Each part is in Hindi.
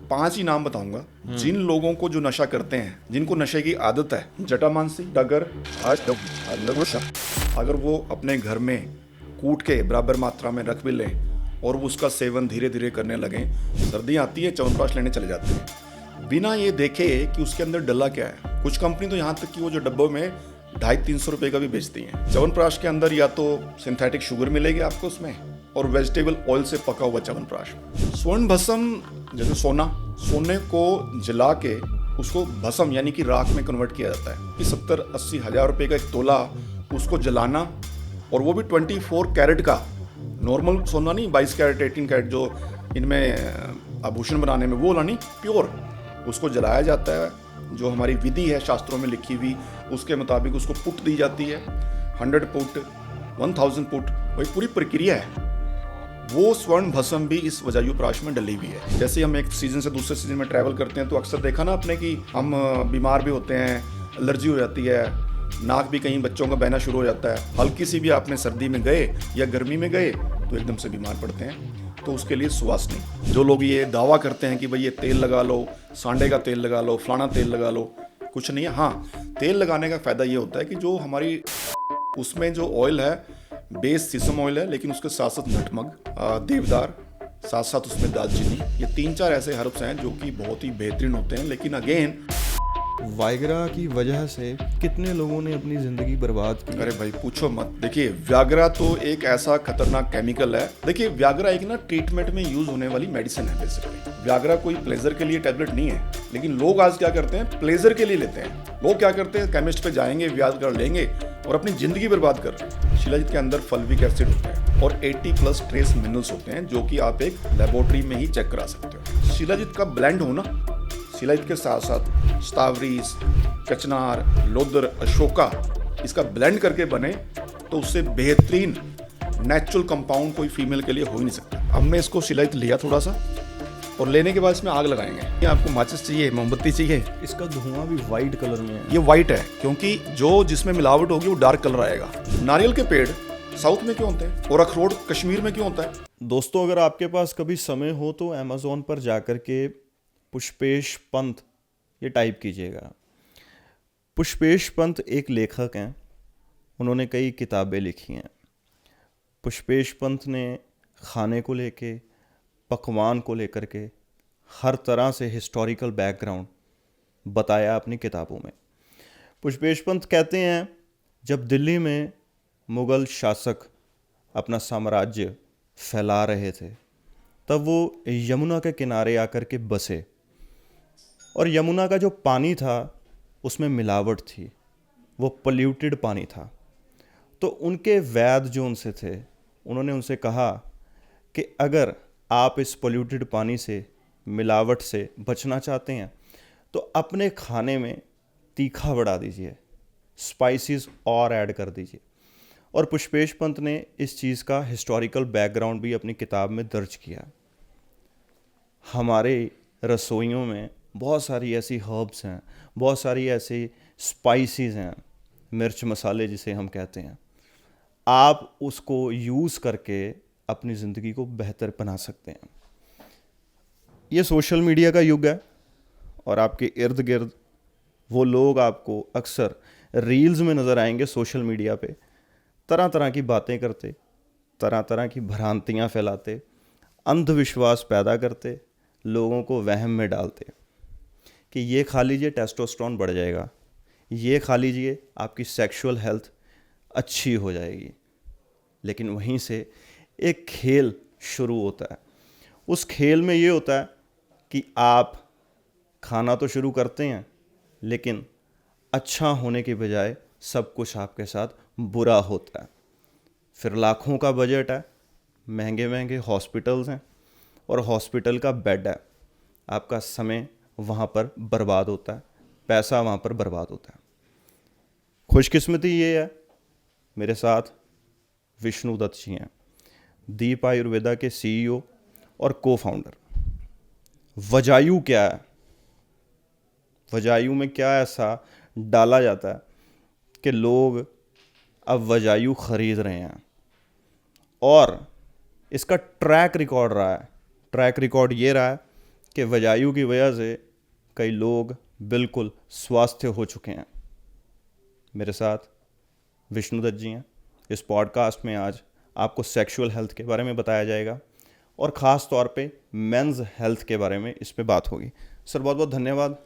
5 ही नाम बताऊंगा जिन लोगों को जो नशा करते हैं, जिनको नशे की आदत है, जटामांसी, डगर, अगर वो अपने घर में कूट के बराबर मात्रा में रख भी लें और वो उसका सेवन धीरे धीरे करने लगें, सर्दियाँ आती है च्यवनप्राश लेने चले जाते हैं बिना ये देखे कि उसके अंदर डला क्या है। कुछ कंपनी तो यहाँ तक कि वो जो डब्बों में 250-300 रुपये का भी बेचती हैं। च्यवनप्राश के अंदर या तो सिंथेटिक शुगर मिलेगी आपको उसमें, और वेजिटेबल ऑयल से पका हुआ च्यवनप्राश। स्वर्ण भस्म, जैसे सोने को जला के उसको भस्म यानी कि राख में कन्वर्ट किया जाता है कि 70-80 हज़ार रुपये का एक तोला उसको जलाना, और वो भी 24 कैरेट का, नॉर्मल सोना नहीं, 22 कैरेट 18 कैरेट जो इनमें आभूषण बनाने में, वो वाला नहीं, प्योर उसको जलाया जाता है। जो हमारी विधि है शास्त्रों में लिखी हुई, उसके मुताबिक उसको पुट दी जाती है, 100 पुट, 1000 पुट, वही पूरी प्रक्रिया है। वो स्वर्ण भस्म भी इस वजायु प्राश में डली हुई है। जैसे हम एक सीजन से दूसरे सीजन में ट्रैवल करते हैं तो अक्सर देखा ना आपने कि हम बीमार भी होते हैं, एलर्जी हो जाती है, नाक भी कहीं बच्चों का बहना शुरू हो जाता है, हल्की सी भी आपने सर्दी में गए या गर्मी में गए तो एकदम से बीमार पड़ते हैं। तो उसके लिए सुवास नहीं। जो लोग ये दावा करते हैं कि भाई ये तेल लगा लो, सांडे का तेल लगा लो, फलाना तेल लगा लो, कुछ नहीं है। हाँ, तेल लगाने का फ़ायदा ये होता है कि जो हमारी उसमें जो ऑयल है, बेस सीसम ऑयल है, लेकिन उसके साथ साथ नटमग, देवदार, साथ साथ उसमें दालचीनी, ये 3-4 ऐसे हर्ब्स हैं जो कि बहुत ही बेहतरीन होते हैं। लेकिन अगेन वायग्रा की वजह से कितने लोगों ने अपनी ज़िंदगी बर्बाद की। अरे भाई पूछो मत। देखिए, व्याग्रा तो एक ऐसा खतरनाक केमिकल है। देखिए, व्याग्रा एक ना ट्रीटमेंट में यूज होने वाली मेडिसिन है बेसिकली। व्याग्रा कोई प्लेजर के लिए टैबलेट नहीं है, लेकिन लोग आज क्या करते हैं, प्लेजर के लिए लेते हैं। लोग क्या करते हैं, केमिस्ट पे जाएंगे, व्याग्रा लेंगे और अपनी जिंदगी बर्बाद कर रहे हैं। शिलाजीत के अंदर फल्विक एसिड होता है और 80+ ट्रेस मिनरल्स होते हैं जो कि आप एक लेबोरेटरी में ही चेक करा सकते हो। शिलाजीत का ब्लेंड हो ना, शिलाजीत के साथ साथ स्टावरीज, कचनार, लोदर, अशोका, इसका ब्लेंड करके बने तो उससे बेहतरीन नेचुरल कंपाउंड कोई फीमेल के लिए हो ही नहीं सकता। हमने इसको शिलाजीत लिया थोड़ा सा, और लेने के बाद इसमें आग लगाएंगे। ये आपको माचिस चाहिए, मोमबत्ती चाहिए, इसका धुआं भी वाइट कलर में है। ये वाइट है क्योंकि जो जिसमें मिलावट होगी वो डार्क कलर आएगा। नारियल के पेड़ साउथ में क्यों होते हैं और अखरोट कश्मीर में क्यों होता है? दोस्तों, अगर आपके पास कभी समय हो तो अमेज़ॉन पर जाकर के पुष्पेश पंत ये टाइप कीजिएगा। पुष्पेश पंत एक लेखक हैं, उन्होंने कई किताबें लिखी हैं। पुष्पेश पंत ने खाने को लेके, पकवान को लेकर के हर तरह से हिस्टोरिकल बैकग्राउंड बताया अपनी किताबों में। पुष्पेश पंत कहते हैं, जब दिल्ली में मुग़ल शासक अपना साम्राज्य फैला रहे थे तब वो यमुना के किनारे आकर के बसे, और यमुना का जो पानी था उसमें मिलावट थी, वो पोल्यूटेड पानी था। तो उनके वैद्य जो उनसे थे, उन्होंने उनसे कहा कि अगर आप इस पोल्यूटेड पानी से, मिलावट से बचना चाहते हैं तो अपने खाने में तीखा बढ़ा दीजिए, स्पाइसेस और ऐड कर दीजिए। और पुष्पेश पंत ने इस चीज़ का हिस्टोरिकल बैकग्राउंड भी अपनी किताब में दर्ज किया। हमारे रसोइयों में बहुत सारी ऐसी हर्ब्स हैं, बहुत सारी ऐसी स्पाइसेस हैं, मिर्च मसाले जिसे हम कहते हैं। आप उसको यूज़ करके अपनी ज़िंदगी को बेहतर बना सकते हैं। ये सोशल मीडिया का युग है और आपके इर्द गिर्द वो लोग आपको अक्सर रील्स में नज़र आएंगे सोशल मीडिया पे, तरह तरह की बातें करते, तरह तरह की भ्रांतियाँ फैलाते, अंधविश्वास पैदा करते, लोगों को वहम में डालते कि ये खा लीजिए टेस्टोस्टेरोन बढ़ जाएगा, ये खा लीजिए आपकी सेक्सुअल हेल्थ अच्छी हो जाएगी। लेकिन वहीं से एक खेल शुरू होता है। उस खेल में ये होता है कि आप खाना तो शुरू करते हैं, लेकिन अच्छा होने के बजाय सब कुछ आपके साथ बुरा होता है। फिर लाखों का बजट है, महंगे महंगे हॉस्पिटल्स हैं और हॉस्पिटल का बेड है, आपका समय वहाँ पर बर्बाद होता है, पैसा वहाँ पर बर्बाद होता है। खुशकिस्मती ये है, मेरे साथ विष्णु दत्त जी हैं, दीप आयुर्वेदा के CEO और को-फाउंडर। वजायु क्या है, वजायु में क्या ऐसा डाला जाता है कि लोग अब वजायु खरीद रहे हैं, और इसका ट्रैक रिकॉर्ड रहा है। ट्रैक रिकॉर्ड ये रहा है कि वजायु की वजह से कई लोग बिल्कुल स्वास्थ्य हो चुके हैं। मेरे साथ विष्णुदत्त जी हैं। इस पॉडकास्ट में आज आपको सेक्सुअल हेल्थ के बारे में बताया जाएगा और ख़ास तौर पे मेंस हेल्थ के बारे में इस पे बात होगी। सर बहुत बहुत धन्यवाद,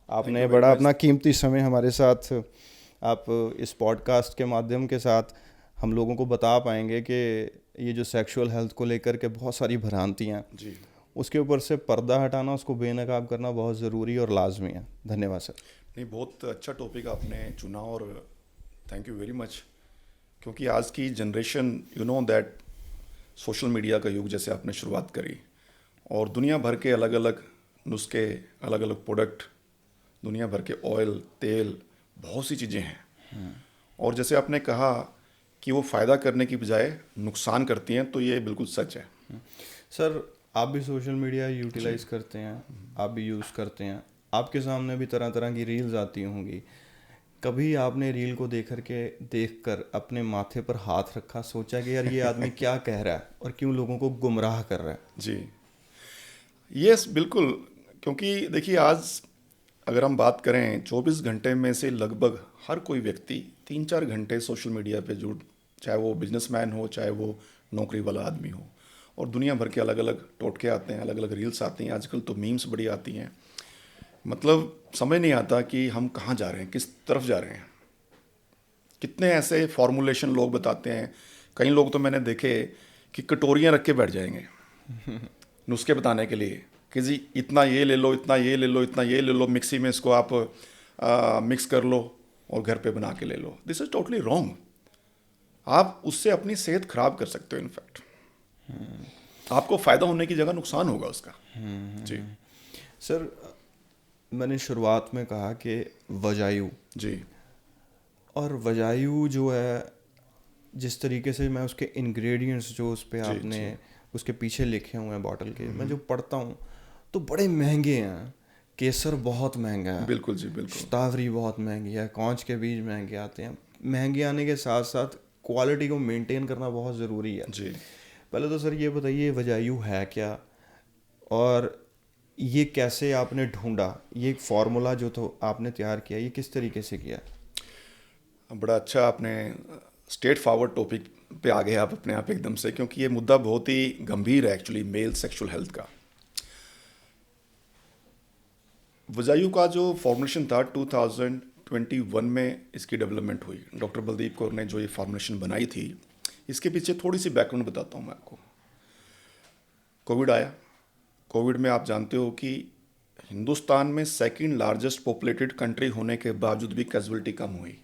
आपने बड़ा अपना कीमती समय हमारे साथ, आप इस पॉडकास्ट के माध्यम के साथ हम लोगों को बता पाएंगे कि ये जो सेक्सुअल हेल्थ को लेकर के बहुत सारी भ्रांतियाँ जी, उसके ऊपर से पर्दा हटाना, उसको बेनकाब करना बहुत ज़रूरी और लाजमी है। धन्यवाद सर। नहीं, बहुत अच्छा टॉपिक आपने चुना और थैंक यू वेरी मच, क्योंकि आज की generation you know that social media का युग जैसे आपने शुरुआत करी और दुनिया भर के अलग अलग नुस्खे, अलग अलग प्रोडक्ट, दुनिया भर के ऑयल, तेल, बहुत सी चीज़ें हैं और जैसे आपने कहा कि वो फ़ायदा करने की बजाय नुकसान करती हैं, तो ये बिल्कुल सच है। सर आप भी सोशल मीडिया यूटिलाइज करते हैं, आप भी यूज़ करते हैं, आपके सामने भी तरह तरह की रील्स आती होंगी। कभी आपने रील को देखकर अपने माथे पर हाथ रखा, सोचा कि यार ये आदमी क्या कह रहा है और क्यों लोगों को गुमराह कर रहा है? जी, यस, बिल्कुल, क्योंकि देखिए आज अगर हम बात करें 24 घंटे में से लगभग हर कोई व्यक्ति 3-4 घंटे सोशल मीडिया पे जुड़, चाहे वो बिजनेसमैन हो, चाहे वो नौकरी वाला आदमी हो, और दुनिया भर के अलग अलग टोटके आते हैं, अलग अलग रील्स आती हैं, आजकल तो मीम्स बड़ी आती हैं। मतलब समझ नहीं आता कि हम कहाँ जा रहे हैं, किस तरफ जा रहे हैं। कितने ऐसे फॉर्मुलेशन लोग बताते हैं, कई लोग तो मैंने देखे कि कटोरियाँ रख के बैठ जाएंगे नुस्खे बताने के लिए कि जी इतना ये ले लो, इतना ये ले लो, इतना ये ले लो, मिक्सी में इसको आप मिक्स कर लो और घर पे बना के ले लो। This is totally wrong. आप उससे अपनी सेहत खराब कर सकते हो। इनफैक्ट आपको फ़ायदा होने की जगह नुकसान होगा उसका। जी सर मैंने शुरुआत में कहा कि वजायु, जी और वजायु जो है, जिस तरीके से मैं उसके इंग्रेडिएंट्स जो उस पे आपने उसके पीछे लिखे हुए हैं बॉटल के, मैं जो पढ़ता हूँ तो बड़े महंगे हैं। केसर बहुत महंगा है, बिल्कुल जी, बिल्कुल शतावरी बहुत महंगी है, कौच के बीज महंगे आते हैं। महंगे आने के साथ साथ क्वालिटी को मेंटेन करना बहुत ज़रूरी है। जी। पहले तो सर ये बताइए वजायु है क्या, और ये कैसे आपने ढूंढा, ये फार्मूला जो तो आपने तैयार किया, ये किस तरीके से किया? बड़ा अच्छा आपने स्ट्रेट फॉरवर्ड टॉपिक पे आ गए आप अपने आप एकदम से, क्योंकि ये मुद्दा बहुत ही गंभीर है एक्चुअली मेल सेक्सुअल हेल्थ का। वजायु का जो फॉर्मुलेशन था 2021 में इसकी डेवलपमेंट हुई। डॉक्टर बलदीप कौर ने जो ये फॉर्मुलेशन बनाई थी, इसके पीछे थोड़ी सी बैकग्राउंड बताता हूँ मैं आपको। कोविड आया। कोविड में आप जानते हो कि हिंदुस्तान में सेकंड लार्जेस्ट पॉपुलेटेड कंट्री होने के बावजूद भी कैजुअलिटी कम हुई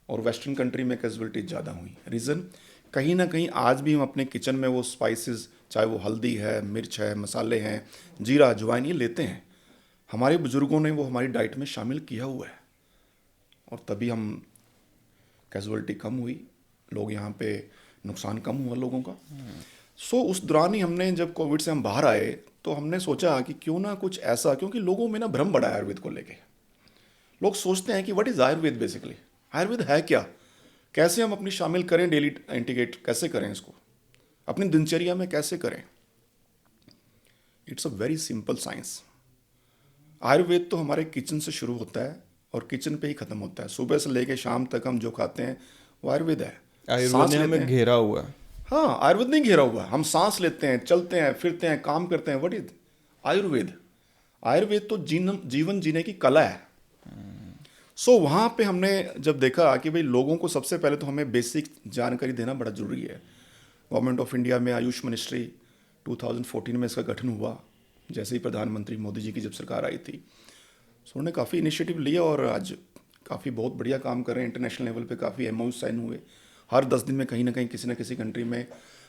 और वेस्टर्न कंट्री में कैजुअलिटी ज़्यादा हुई। रीज़न कहीं ना कहीं आज भी हम अपने किचन में वो स्पाइसेस, चाहे वो हल्दी है, मिर्च है, मसाले हैं, जीरा, अजवाइन, ये लेते हैं। हमारे बुज़ुर्गों ने वो हमारी डाइट में शामिल किया हुआ है और तभी हम कैजुअलिटी कम हुई, लोग यहाँ पे नुकसान कम हुआ लोगों का। सो उस दौरान ही हमने, जब कोविड से हम बाहर आए, तो हमने सोचा कि क्यों ना कुछ ऐसा, क्योंकि लोगों में ना भ्रम बढ़ा है आयुर्वेद को लेके। लोग सोचते हैं कि what is Ayurveda, basically Ayurveda है क्या, कैसे हम अपनी शामिल करें, डेली इंटीग्रेट कैसे करें इसको, अपनी दिनचर्या में कैसे करें। It's a very simple science. Ayurveda तो हमारे किचन से शुरू होता है और किचन पे ही ख़त्म होता है। सुबह से लेके शाम तक हम जो खाते हैं वो आयुर्वेद है। आयुर्वेद सांस ने लेते हमें हैं, घेरा हुआ है। हाँ, आयुर्वेद नहीं घेरा हुआ है। हम सांस लेते हैं, चलते हैं, फिरते हैं, काम करते हैं, व्हाट इज आयुर्वेद? आयुर्वेद तो जीवन जीने की कला है। सो वहाँ पे हमने जब देखा कि भाई लोगों को सबसे पहले तो हमें बेसिक जानकारी देना बड़ा ज़रूरी है। गवर्नमेंट ऑफ इंडिया में आयुष मिनिस्ट्री 2014 में इसका गठन हुआ, जैसे ही प्रधानमंत्री मोदी जी की जब सरकार आई थी। सो उन्होंने काफ़ी इनिशिएटिव लिया और आज काफ़ी बहुत बढ़िया काम कर रहे हैं। इंटरनेशनल लेवल पे काफ़ी एमओयू साइन हुए। हर 10 दिन में कहीं ना कहीं किसी न किसी कंट्री में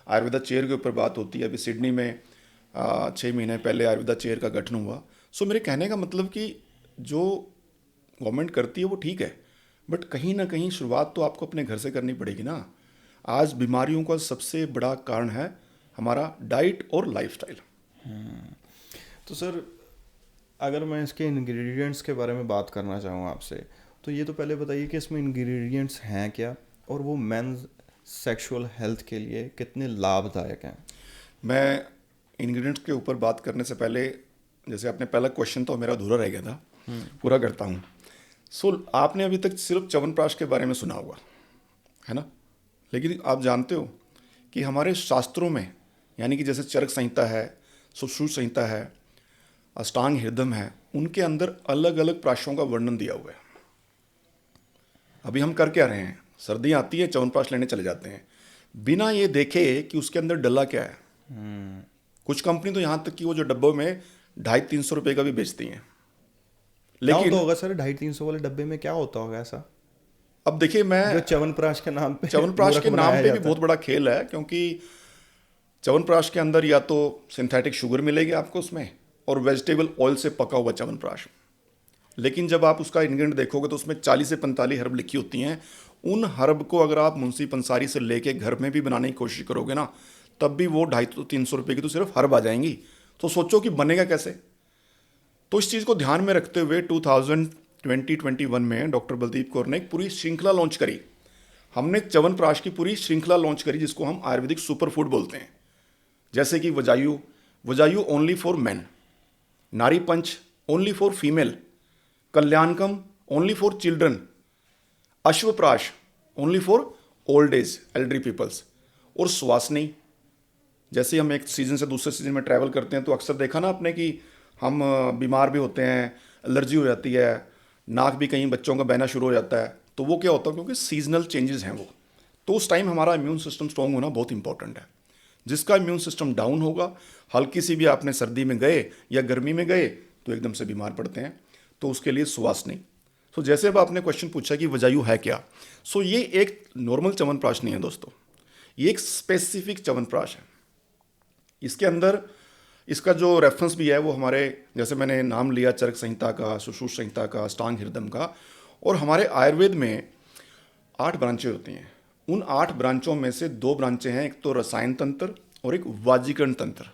आयुर्वेदा चेयर के ऊपर बात होती है। अभी सिडनी में 6 महीने पहले आयुर्वेदा चेयर का गठन हुआ। सो मेरे कहने का मतलब कि जो गवर्नमेंट करती है वो ठीक है, बट कहीं ना कहीं शुरुआत तो आपको अपने घर से करनी पड़ेगी ना। आज बीमारियों का सबसे बड़ा कारण है हमारा डाइट और लाइफस्टाइल। तो सर अगर मैं इसके इंग्रेडिएंट्स के बारे में बात करना चाहूँ आपसे, तो ये तो पहले बताइए कि इसमें इंग्रेडिएंट्स हैं क्या और वो मेंस सेक्सुअल हेल्थ के लिए कितने लाभदायक हैं? मैं इंग्रेडिएंट्स के ऊपर बात करने से पहले जैसे आपने पहला क्वेश्चन तो मेरा अधूरा रह गया था, पूरा करता हूँ। आपने अभी तक सिर्फ च्यवनप्राश के बारे में सुना होगा, है ना? लेकिन आप जानते हो कि हमारे शास्त्रों में, यानी कि जैसे चरक संहिता है, सुश्रुत संहिता है, अष्टांग हृदय है, उनके अंदर अलग अलग प्राशों का वर्णन दिया हुआ है। अभी हम कर क्या रहे हैं, सर्दियाँ आती है, च्यवनप्राश लेने चले जाते हैं बिना ये देखे कि उसके अंदर डला क्या है। कुछ कंपनी तो यहाँ तक कि वो जो डब्बों में 250-300 रुपये का भी बेचती हैं। क्या होता लेकिन होगा सर 250-300 वाले डब्बे में, क्या होता होगा ऐसा अब देखिए, जो मैं च्यवनप्राश के नाम पे च्यवनप्राश मूर्ख के नाम बनाया पे भी जाता बहुत बड़ा खेल है, क्योंकि च्यवनप्राश के अंदर या तो सिंथेटिक शुगर मिलेगी आपको उसमें, और वेजिटेबल ऑयल से पका हुआ च्यवनप्राश। लेकिन जब आप उसका इंग्रेडिएंट देखोगे तो उसमें 40 से 45 हर्ब लिखी होती हैं। उन हर्ब को अगर आप मुंशी पंसारी से लेके घर में भी बनाने की कोशिश करोगे ना, तब भी वो 250-300 रुपये की तो सिर्फ हर्ब आ जाएंगी। तो सोचो कि बनेगा कैसे। तो इस चीज़ को ध्यान में रखते हुए 2020-21 में डॉक्टर बलदीप कौर ने एक पूरी श्रृंखला लॉन्च करी। हमने च्यवनप्राश की पूरी श्रृंखला लॉन्च करी, जिसको हम आयुर्वेदिक सुपर फूड बोलते हैं। जैसे कि वजायु ओनली फॉर मैन, नारी पंच ओनली फॉर फीमेल, कल्याणकम ओनली फॉर चिल्ड्रन, अश्वप्राश only for old age elderly peoples, और सुवासनी। जैसे हम एक सीज़न से दूसरे सीज़न में ट्रैवल करते हैं तो अक्सर देखा ना आपने कि हम बीमार भी होते हैं, एलर्जी हो जाती है, नाक भी कहीं बच्चों का बहना शुरू हो जाता है। तो वो क्या होता है, क्योंकि सीजनल चेंजेस हैं वो। तो उस टाइम हमारा इम्यून सिस्टम स्ट्रॉन्ग होना बहुत इंपॉर्टेंट है। जिसका इम्यून सिस्टम डाउन होगा, हल्की सी भी आपने सर्दी में गए या गर्मी में गए तो एकदम से बीमार पड़ते हैं। तो उसके लिए सुवासनी। तो जैसे अब आपने क्वेश्चन पूछा कि वजायु है क्या, ये एक नॉर्मल च्यवनप्राश नहीं है दोस्तों, ये एक स्पेसिफिक च्यवनप्राश है। इसके अंदर इसका जो रेफरेंस भी है वो हमारे, जैसे मैंने नाम लिया, चरक संहिता का, सुश्रुत संहिता का, अष्टांग हृदय का, और हमारे आयुर्वेद में 8 ब्रांचें होती हैं। उन 8 ब्रांचों में से 2 ब्रांचें हैं, एक तो रसायन तंत्र और एक वाजीकरण तंत्र।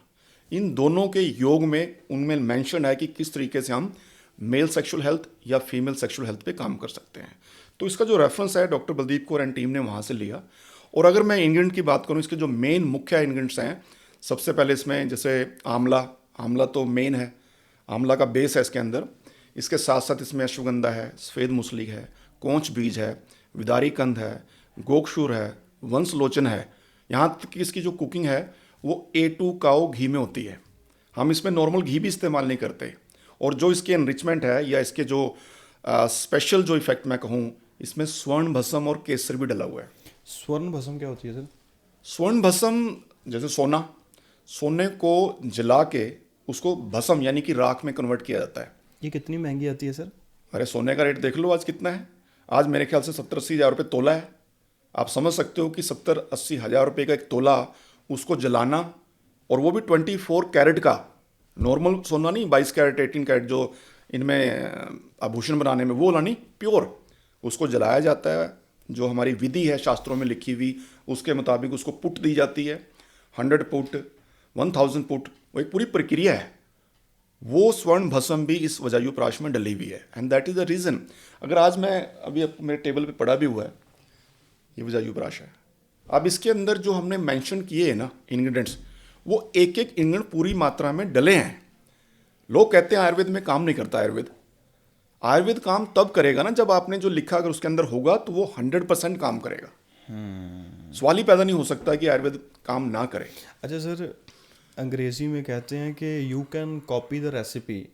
इन दोनों के योग में उनमें मेंशन है कि किस तरीके से हम मेल सेक्सुअल हेल्थ या फीमेल सेक्सुअल हेल्थ पे काम कर सकते हैं। तो इसका जो रेफरेंस है doctor Baldeep Kaur and team ने वहाँ से लिया। और अगर मैं इंग्रेडिएंट की बात करूँ, इसके जो मेन मुख्य इंग्रेडिएंट्स हैं, सबसे पहले इसमें जैसे आंवला तो मेन है, आंवला का बेस है इसके अंदर। इसके साथ साथ इसमें अश्वगंधा है, सफ़ेद मूसली है, कोंच बीज है, विदारी कंद है, गोक्षूर है, वंशलोचन है। यहाँ तक कि इसकी जो कुकिंग है वो A2 काओ घी में होती है। हम इसमें नॉर्मल घी भी इस्तेमाल नहीं करते। और जो इसके एनरिचमेंट है या इसके जो स्पेशल जो इफेक्ट मैं कहूँ, इसमें स्वर्ण भस्म और केसर भी डला हुआ है। स्वर्ण भस्म क्या होती है सर? स्वर्ण भस्म जैसे सोने को जला के उसको भस्म यानी कि राख में कन्वर्ट किया जाता है। ये कितनी महंगी आती है सर? अरे सोने का रेट देख लो आज कितना है। आज मेरे ख्याल से 70-80 हज़ार रुपये तोला है। आप समझ सकते हो कि 70-80 हज़ार रुपये का एक तोला, उसको जलाना, और वो भी 24 कैरेट का, नॉर्मल सोना नहीं, 22 कैरेट 18 कैरेट जो इनमें आभूषण बनाने में, वो वाला नहीं, प्योर, उसको जलाया जाता है। जो हमारी विधि है शास्त्रों में लिखी हुई, उसके मुताबिक उसको पुट दी जाती है, 100 पुट, 1000 पुट, वो एक पूरी प्रक्रिया है। वो स्वर्ण भस्म भी इस वजायु प्राश में डली हुई है, and that is the reason. अगर आज मैं अभी मेरे टेबल पे पड़ा भी हुआ है, ये वजायु प्राश है। अब इसके अंदर जो हमने मेंशन किए हैं ना इंग्रेडिएंट्स, वो एक एक इंग्रेडिएंट पूरी मात्रा में डले हैं। लोग कहते हैं आयुर्वेद में काम नहीं करता। आयुर्वेद काम तब करेगा ना जब आपने जो लिखा अगर उसके अंदर होगा तो वो 100% काम करेगा। सवाल ही पैदा नहीं हो सकता कि आयुर्वेद काम ना करे। अच्छा सर, अंग्रेजी में कहते हैं कि you can copy the recipe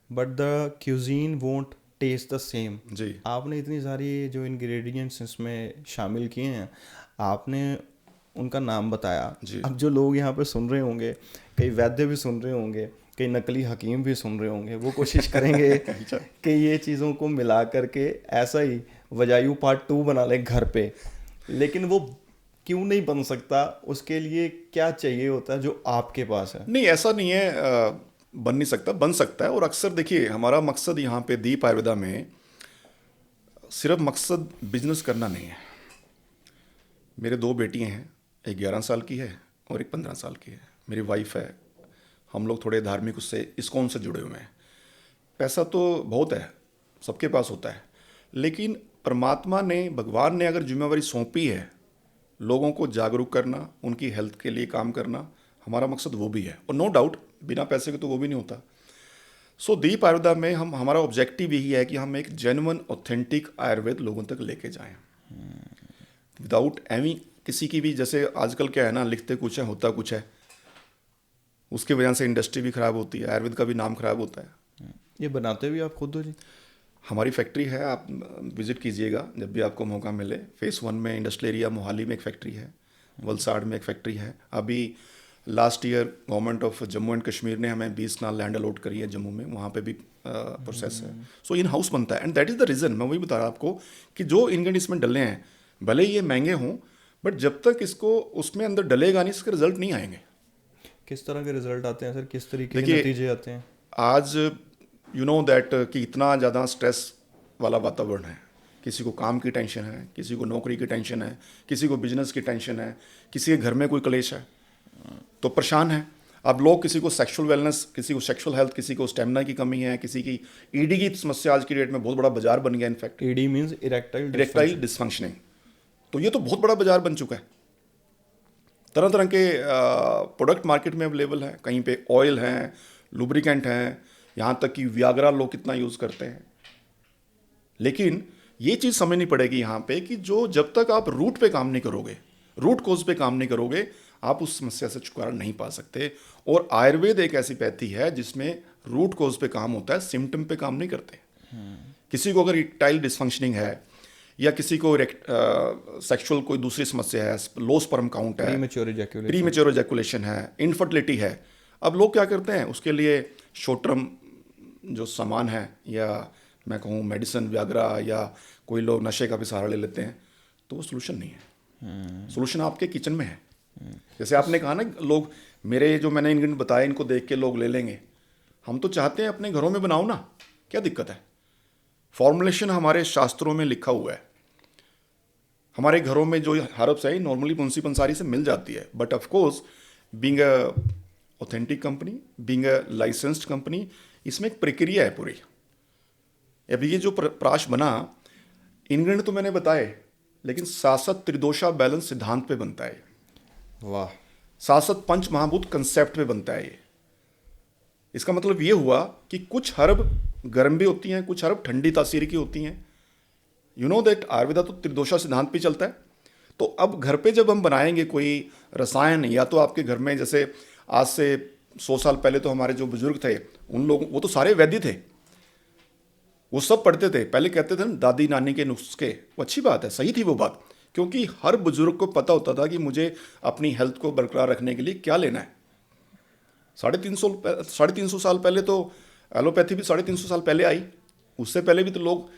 but the cuisine won't taste the same. जी, आपने इतनी सारी जो इंग्रेडिएंट्स इसमें शामिल किए हैं, आपने उनका नाम बताया। जी। अब जो लोग यहाँ पे सुन रहे होंगे, कई वैद्य भी सुन रहे होंगे, कई नकली हकीम भी सुन रहे होंगे, वो कोशिश करेंगे कि ये चीज़ों को मिला करके ऐसा ही वजायु पार्ट 2 बना ले घर पे। लेकिन वो क्यों नहीं बन सकता? उसके लिए क्या चाहिए होता है जो आपके पास है? नहीं ऐसा नहीं है, बन नहीं सकता, बन सकता है। और अक्सर देखिए हमारा मकसद यहाँ पे दीप आयुर्वेदा में सिर्फ मकसद बिजनेस करना नहीं है। मेरे 2 बेटियाँ हैं, एक 11 साल की है और एक 15 साल की है। मेरी वाइफ है। हम लोग थोड़े धार्मिक उससे इस्कॉन से जुड़े हुए हैं। पैसा तो बहुत है, सबके पास होता है, लेकिन परमात्मा ने, भगवान ने अगर जिम्मेवारी सौंपी है लोगों को जागरूक करना, उनकी हेल्थ के लिए काम करना, हमारा मकसद वो भी है। और नो डाउट बिना पैसे के तो वो भी नहीं होता। सो दीप आयुर्वेदा में हमारा ऑब्जेक्टिव यही है कि हम एक जेन्युइन ऑथेंटिक आयुर्वेद लोगों तक लेके जाएं, विदाउट एनी किसी की भी, जैसे आजकल क्या है ना, लिखते कुछ है होता कुछ है, उसकी वजह से इंडस्ट्री भी ख़राब होती है, आयुर्वेद का भी नाम ख़राब होता है। ये बनाते भी आप खुद हो जी? हमारी फैक्ट्री है, आप विज़िट कीजिएगा जब भी आपको मौका मिले। फेज़ 1 में इंडस्ट्रियल एरिया मोहाली में एक फैक्ट्री है, वलसाड़ में एक फैक्ट्री है। अभी last year government of Jammu and Kashmir ने हमें 20 कनाल लैंड अलॉट करी है जम्मू में, वहाँ पे भी प्रोसेस है। सो इन हाउस बनता है, and that is the reason, मैं वही बता रहा आपको कि जो इंग्रेडिएंट्स इसमें डले हैं भले ही ये महंगे हों, बट जब तक इसको उसमें अंदर डलेगा नहीं, इसके रिजल्ट नहीं आएंगे। किस तरह के रिजल्ट आते हैं सर, किस तरीके के देखिए, नतीजे आते हैं? आज यू नो दैट कि इतना ज़्यादा स्ट्रेस वाला वातावरण है, किसी को काम की टेंशन है, किसी को नौकरी की टेंशन है, किसी को बिजनेस की टेंशन है, किसी के घर में कोई क्लेश है तो परेशान है। अब लोग, किसी को सेक्सुअल वेलनेस, किसी को सेक्सुअल हेल्थ, किसी को स्टेमिना की कमी है, किसी की ईडी की समस्या आज की डेट में बहुत बड़ा बाजार बन गया। In fact ED means erectile dysfunctioning, तो ये तो बहुत बड़ा बाजार बन चुका है। तरह तरह के प्रोडक्ट मार्केट में अवेलेबल हैं, कहीं पे ऑयल हैं, लुब्रिकेंट हैं, यहाँ तक कि वियाग्रा लोग कितना यूज़ करते हैं। लेकिन ये चीज़ समझनी पड़ेगी यहाँ पे कि जो जब तक आप रूट पे काम नहीं करोगे, रूट कोज पे काम नहीं करोगे, आप उस समस्या से छुटकारा नहीं पा सकते। और आयुर्वेद एक ऐसी पैथी है जिसमें रूट कोज पे काम होता है, सिम्टम पे काम नहीं करते। किसी को अगर इरेक्टाइल डिसफंक्शनिंग है या किसी को सेक्सुअल कोई दूसरी समस्या है, लो स्पर्म काउंट है, प्रीमेच्योर इजैकुलेशन है, इनफर्टिलिटी है, अब लोग क्या करते हैं उसके लिए शॉर्ट टर्म जो सामान है, या मैं कहूँ मेडिसिन व्याग्रा, या कोई लोग नशे का भी सहारा ले लेते हैं, तो वो सोल्यूशन नहीं है। सोल्यूशन आपके किचन में है। जैसे आपने कहा ना, लोग मेरे जो मैंने इंग्रेडिएंट बताए इनको देख के लोग ले लेंगे, हम तो चाहते हैं अपने घरों में बनाओ ना, क्या दिक्कत है? फॉर्मुलेशन हमारे शास्त्रों में लिखा हुआ है। हमारे घरों में जो हर्ब्स है नॉर्मली मुंशी पंसारी से मिल जाती है, but of course being a authentic company, being a licensed company, इसमें एक प्रक्रिया है पूरी। अभी ये जो प्राश बना, इंग्रेडिएंट तो मैंने बताए, लेकिन सासत त्रिदोषा बैलेंस सिद्धांत पे बनता है। वाह। सासत पंच महाभूत कंसेप्ट पे बनता है ये। इसका मतलब ये हुआ कि कुछ हर्ब गर्म भी होती हैं, कुछ हर्ब ठंडी तासीर की होती हैं। यू नो दैट आयुर्वेदा तो त्रिदोषा सिद्धांत पे चलता है। तो अब घर पे जब हम बनाएंगे कोई रसायन, या तो आपके घर में जैसे आज से 100 साल पहले तो हमारे जो बुजुर्ग थे, उन लोगों, वो तो सारे वैद्य थे, वो सब पढ़ते थे। पहले कहते थे ना दादी नानी के नुस्खे, वो अच्छी बात है, सही थी वो बात, क्योंकि हर बुजुर्ग को पता होता था कि मुझे अपनी हेल्थ को बरकरार रखने के लिए क्या लेना है। 350 साल पहले तो एलोपैथी भी 350 साल पहले आई। उससे पहले भी तो लोग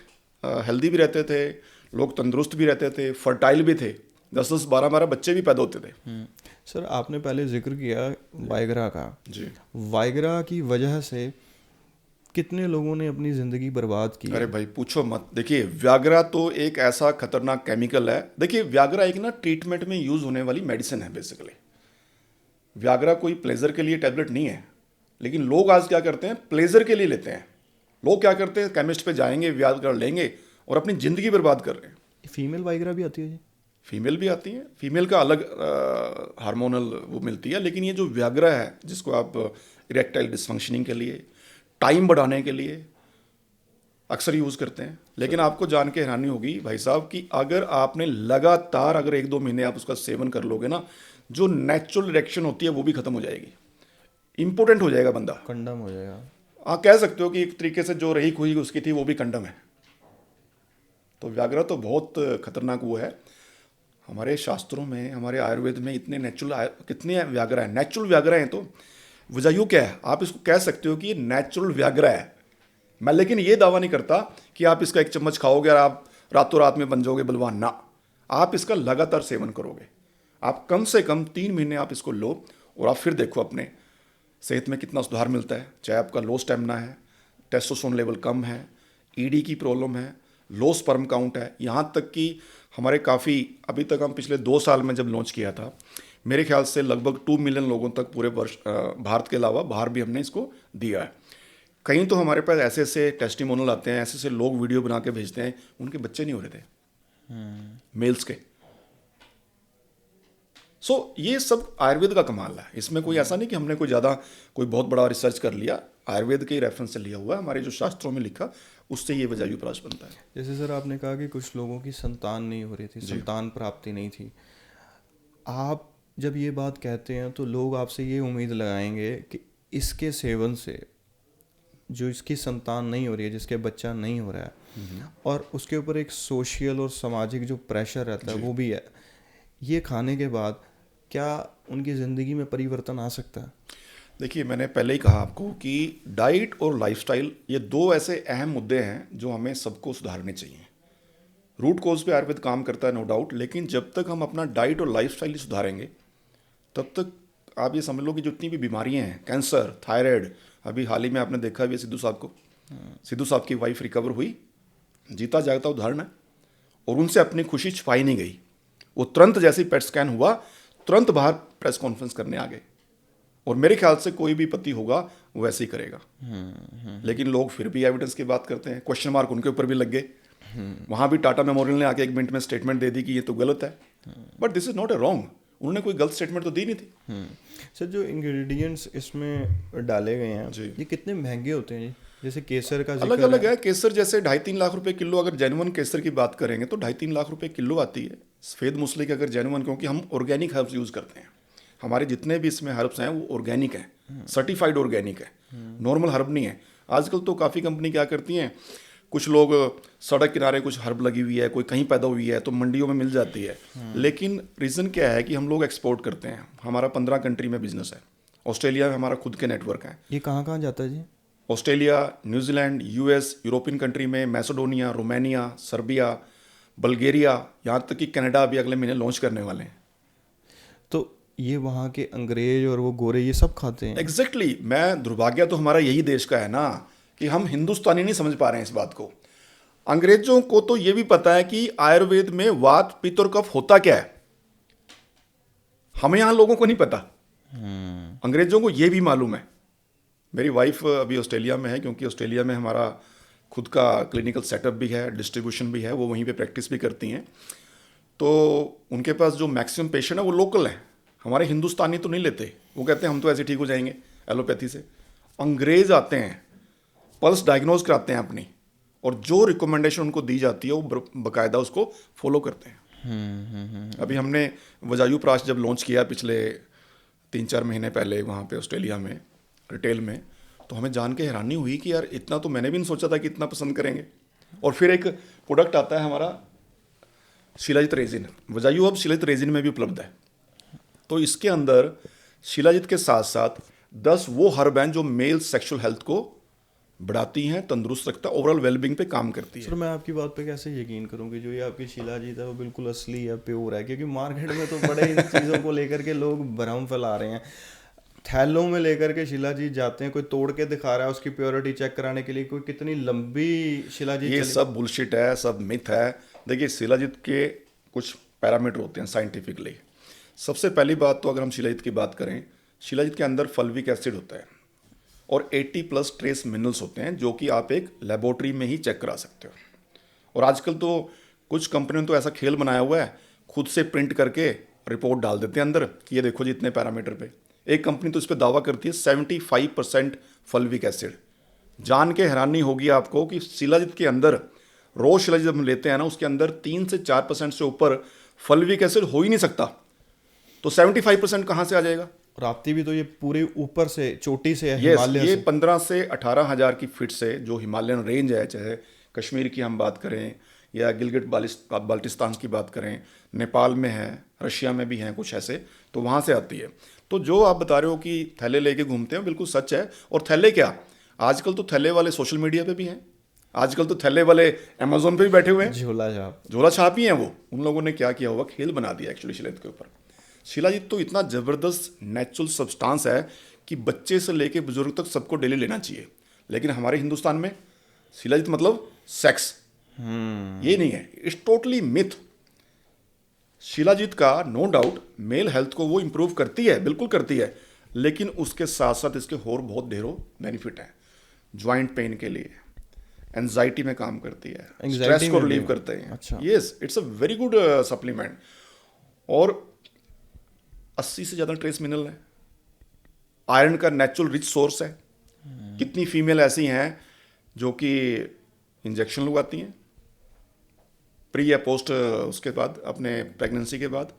हेल्दी भी रहते थे, लोग तंदुरुस्त भी रहते थे, फर्टाइल भी थे, 10-10, 12-12 बच्चे भी पैदा होते थे। सर आपने पहले जिक्र किया वाइग्रा का जी। वाइग्रा की वजह से कितने लोगों ने अपनी ज़िंदगी बर्बाद की? अरे भाई पूछो मत। देखिए, व्याग्रा तो एक ऐसा खतरनाक केमिकल है। देखिए, व्याग्रा एक ना ट्रीटमेंट में यूज़ होने वाली मेडिसिन है बेसिकली। व्याग्रा कोई प्लेजर के लिए टैबलेट नहीं है, लेकिन लोग आज क्या करते हैं, प्लेजर के लिए लेते हैं। लोग क्या करते हैं, केमिस्ट पे जाएंगे, व्याग्रा लेंगे और अपनी ज़िंदगी बर्बाद कर रहे हैं। फीमेल वाइग्रा भी आती है जी? फीमेल भी आती है, फीमेल का अलग हार्मोनल वो मिलती है, लेकिन ये जो व्याग्रा है जिसको आप इरेक्टाइल डिसफंक्शनिंग के लिए, टाइम बढ़ाने के लिए अक्सर यूज़ करते हैं। लेकिन आपको जान के हैरानी होगी भाई साहब कि अगर आपने लगातार अगर 1-2 महीने आप उसका सेवन कर लोगे ना, जो नेचुरल इरेक्शन होती है वो भी ख़त्म हो जाएगी, इम्पोर्टेंट हो जाएगा बंदा, कंडम हो जाएगा। आप कह सकते हो कि एक तरीके से जो रही खुई उसकी थी वो भी कंडम है। तो व्याग्रा तो बहुत खतरनाक वो है। हमारे शास्त्रों में, हमारे आयुर्वेद में इतने नेचुरल कितने व्याग्रा हैं, नेचुरल व्याग्रा हैं। तो वजह यूँ क्या है, आप इसको कह सकते हो कि ये नेचुरल व्याग्रा है। मैं लेकिन ये दावा नहीं करता कि आप इसका 1 चम्मच खाओगे और आप रातों रात में बन जाओगे बलवान, ना। आप इसका लगातार सेवन करोगे, आप कम से कम 3 महीने आप इसको लो और आप फिर देखो अपने सेहत में कितना सुधार मिलता है। चाहे आपका लो स्टेमिना है, टेस्टोस्टेरोन लेवल कम है, ईडी की प्रॉब्लम है, लो स्पर्म काउंट है, यहाँ तक कि हमारे काफ़ी, अभी तक हम पिछले 2 साल में जब लॉन्च किया था, मेरे ख्याल से लगभग 2 मिलियन लोगों तक पूरे वर्ष, भारत के अलावा बाहर भी हमने इसको दिया है। कहीं तो हमारे पास ऐसे ऐसे टेस्टिमोनियल आते हैं, ऐसे ऐसे लोग वीडियो बना के भेजते हैं, उनके बच्चे नहीं हो रहे थे, मेल्स के। सो ये सब आयुर्वेद का कमाल है। इसमें कोई ऐसा नहीं कि हमने कोई ज़्यादा कोई बहुत बड़ा रिसर्च कर लिया। आयुर्वेद के रेफरेंस से लिया हुआ है, हमारे जो शास्त्रों में लिखा उससे ये वजायु प्राश बनता है। जैसे सर आपने कहा कि कुछ लोगों की संतान नहीं हो रही थी, संतान प्राप्ति नहीं थी, आप जब ये बात कहते हैं तो लोग आपसे ये उम्मीद लगाएंगे कि इसके सेवन से जो इसकी संतान नहीं हो रही है, जिसके बच्चा नहीं हो रहा है, और उसके ऊपर एक सोशल और सामाजिक जो प्रेशर रहता है वो भी है, ये खाने के बाद क्या उनकी ज़िंदगी में परिवर्तन आ सकता है? देखिए, मैंने पहले ही कहा आपको कि डाइट और लाइफस्टाइल ये दो ऐसे अहम मुद्दे हैं जो हमें सबको सुधारने चाहिए। रूट कोज पे आयुर्वेद काम करता है, नो डाउट, लेकिन जब तक हम अपना डाइट और लाइफस्टाइल ही सुधारेंगे तब तक आप ये समझ लो कि जितनी भी बीमारियां हैं, कैंसर, थायराइड, अभी हाल ही में आपने देखा भी सिद्धू साहब को, सिद्धू साहब की वाइफ रिकवर हुई, जीता जागता उदाहरण है, और उनसे अपनी खुशी छिपाई नहीं गई। वो तुरंत जैसे ही पेट स्कैन हुआ तुरंत बाहर प्रेस कॉन्फ्रेंस करने आ गए, और मेरे ख्याल से कोई भी पति होगा वो वैसे ही करेगा। लेकिन लोग फिर भी एविडेंस की बात करते हैं, क्वेश्चन मार्क उनके ऊपर भी लग गए। वहाँ भी टाटा मेमोरियल ने आके 1 मिनट में स्टेटमेंट दे दी कि ये तो गलत है, but this is not a wrong. उन्होंने कोई गलत स्टेटमेंट तो दी नहीं थी। सर जो इंग्रेडिएंट्स इसमें डाले गए हैं जी। ये कितने महंगे होते हैं जी? जैसे केसर का अलग अलग है। केसर जैसे 2.5-3 लाख रुपए किलो, अगर जेन्युइन केसर की बात करेंगे तो 2.5-3 लाख रुपए किलो आती है। सफ़ेद मूसली की अगर जेन्युइन, क्योंकि हम ऑर्गेनिक हर्ब्स यूज़ करते हैं, हमारे जितने भी इसमें हर्ब्स हैं वो ऑर्गेनिक हैं, सर्टिफाइड ऑर्गेनिक है, नॉर्मल हर्ब नहीं है। आजकल तो काफ़ी कंपनी क्या करती हैं, कुछ लोग सड़क किनारे कुछ हर्ब लगी हुई है, कोई कहीं पैदा हुई है तो मंडियों में मिल जाती है, लेकिन रीज़न क्या है कि हम लोग एक्सपोर्ट करते हैं। हमारा 15 कंट्री में बिजनेस है, ऑस्ट्रेलिया में हमारा खुद के नेटवर्क है। ये कहाँ कहाँ जाता है जी? Australia, New Zealand, US, European country में मैसेडोनिया, रोमानिया, सर्बिया, बल्गेरिया, यहाँ तक कि कनाडा अभी अगले महीने लॉन्च करने वाले हैं। तो ये वहाँ के अंग्रेज और वो गोरे ये सब खाते हैं? एग्जैक्टली मैं दुर्भाग्य तो हमारा यही देश का है ना कि हम हिंदुस्तानी नहीं समझ पा रहे हैं इस बात को। अंग्रेजों को तो ये भी पता है कि आयुर्वेद में वात, पित्त और कफ होता क्या है, हमें यहाँ लोगों को नहीं पता। अंग्रेजों को ये भी मालूम है। मेरी वाइफ अभी ऑस्ट्रेलिया में है, क्योंकि ऑस्ट्रेलिया में हमारा खुद का क्लिनिकल सेटअप भी है, डिस्ट्रीब्यूशन भी है, वो वहीं पे प्रैक्टिस भी करती हैं। तो उनके पास जो मैक्सिमम पेशेंट है वो लोकल हैं, हमारे हिंदुस्तानी तो नहीं लेते। वो कहते हैं हम तो ऐसे ठीक हो जाएंगे एलोपैथी से। अंग्रेज आते हैं, पल्स डायग्नोज कराते हैं अपनी, और जो रिकमेंडेशन उनको दी जाती है वो बाकायदा उसको फॉलो करते हैं। अभी हमने वजायु प्राश जब लॉन्च किया पिछले 3-4 महीने पहले वहाँ पे ऑस्ट्रेलिया में रिटेल में, तो हमें जान के हैरानी हुई कि यार इतना तो मैंने भी नहीं सोचा था कि इतना पसंद करेंगे। और फिर एक प्रोडक्ट आता है हमारा शिलाजित रेजिन, वजायु अब शिलाजित रेजिन में भी उपलब्ध है। तो इसके अंदर शिलाजित के साथ साथ 10 वो हर्ब हैं जो मेल सेक्सुअल हेल्थ को बढ़ाती हैं, तंदुरुस्त रखता है, ओवरऑल वेलबींग पे काम करती है। सर मैं आपकी बात पे कैसे यकीन करूं कि जो ये आपकी शिलाजीत है वो बिल्कुल असली है, प्योर है? क्योंकि मार्केट में तो बड़े इन चीज़ों को लेकर के लोग भ्रम फैला रहे हैं। थैलों में लेकर के शिलाजीत जाते हैं, कोई तोड़ के दिखा रहा है उसकी प्योरिटी चेक कराने के लिए, कोई कितनी लंबी शिलाजीत। ये सब बुलशिट है, सब मिथ है। देखिए, शिलाजीत के कुछ पैरामीटर होते हैं साइंटिफिकली। सबसे पहली बात तो अगर हम शिलाजीत की बात करें, शिलाजीत के अंदर फल्विक एसिड होता है और 80+ ट्रेस मिनरल्स होते हैं जो कि आप एक लेबोरेटरी में ही चेक करा सकते हो। और आजकल तो कुछ कंपनियों ने तो ऐसा खेल बनाया हुआ है, खुद से प्रिंट करके रिपोर्ट डाल देते हैं अंदर कि ये देखो जी इतने पैरामीटर पे। एक कंपनी तो इस पर दावा करती है 75% फल्विक एसिड। जान के हैरानी होगी आपको कि शिलाजीत के अंदर, रो शिलाजीत जब हम लेते हैं ना, उसके अंदर 3 से 4% से ऊपर फल्विक एसिड हो ही नहीं सकता, तो 75% कहाँ से आ जाएगा? प्राप्ति भी तो ये पूरे ऊपर से चोटी से है, ये हिमालय से। 15 से 18 हज़ार की फीट से जो हिमालयन रेंज है, चाहे कश्मीर की हम बात करें या गिलगिट बाल्टिस्तान की बात करें, नेपाल में है, रशिया में भी हैं कुछ ऐसे, तो वहाँ से आती है। तो जो आप बता रहे हो कि थैले लेके घूमते हैं, बिल्कुल सच है। और थैले क्या, आजकल तो थैले वाले सोशल मीडिया पे भी हैं, आजकल तो थैले वाले अमेजोन पे भी बैठे हुए हैं, झोला छाप ही हैं वो। उन लोगों ने क्या किया हुआ, खेल बना दिया एक्चुअली शिलाजीत के ऊपर। शिलाजीत तो इतना ज़बरदस्त नेचुरल सब्सटेंस है कि बच्चे से लेके बुजुर्ग तक सबको डेली लेना चाहिए। लेकिन हमारे हिंदुस्तान में शिलाजीत मतलब सेक्स, ये नहीं है, इट्स टोटली मिथ। शिलाजीत का नो डाउट मेल हेल्थ को वो इम्प्रूव करती है, बिल्कुल करती है, लेकिन उसके साथ साथ इसके और बहुत ढेरों बेनिफिट हैं। ज्वाइंट पेन के लिए, एंजाइटी में काम करती है, स्ट्रेस को रिलीव करते हैं। अच्छा। Yes, it's a very good supplement. और 80 से ज़्यादा ट्रेस मिनरल है, आयरन का नेचुरल रिच सोर्स है, कितनी फीमेल ऐसी हैं जो कि इंजेक्शन लगवाती हैं प्री या पोस्ट उसके बाद अपने प्रेगनेंसी के बाद,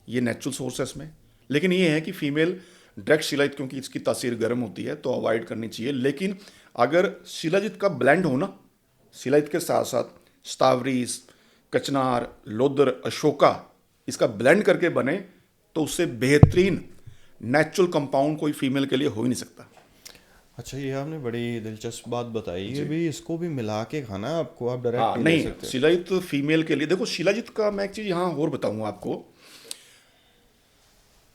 ये नेचुरल सोर्स है इसमें। लेकिन ये है कि फीमेल डायरेक्ट शिलाजित, क्योंकि इसकी तासीर गर्म होती है तो अवॉइड करनी चाहिए। लेकिन अगर शिलाजित का ब्लेंड हो ना, शिलाजित के साथ साथ स्टावरीज, कचनार, लोदर, अशोका, इसका ब्लेंड करके बने तो उससे बेहतरीन नेचुरल कंपाउंड कोई फीमेल के लिए हो ही नहीं सकता। अच्छा, ये आपने बड़ी दिलचस्प बात बताई। ये भी इसको भी मिला के खाना है आपको, आप हाँ, डायरेक्ट नहीं, ले सकते। शिलाजित फीमेल के लिए, देखो शिलाजित का मैं एक चीज़ यहाँ और बताऊँगा आपको।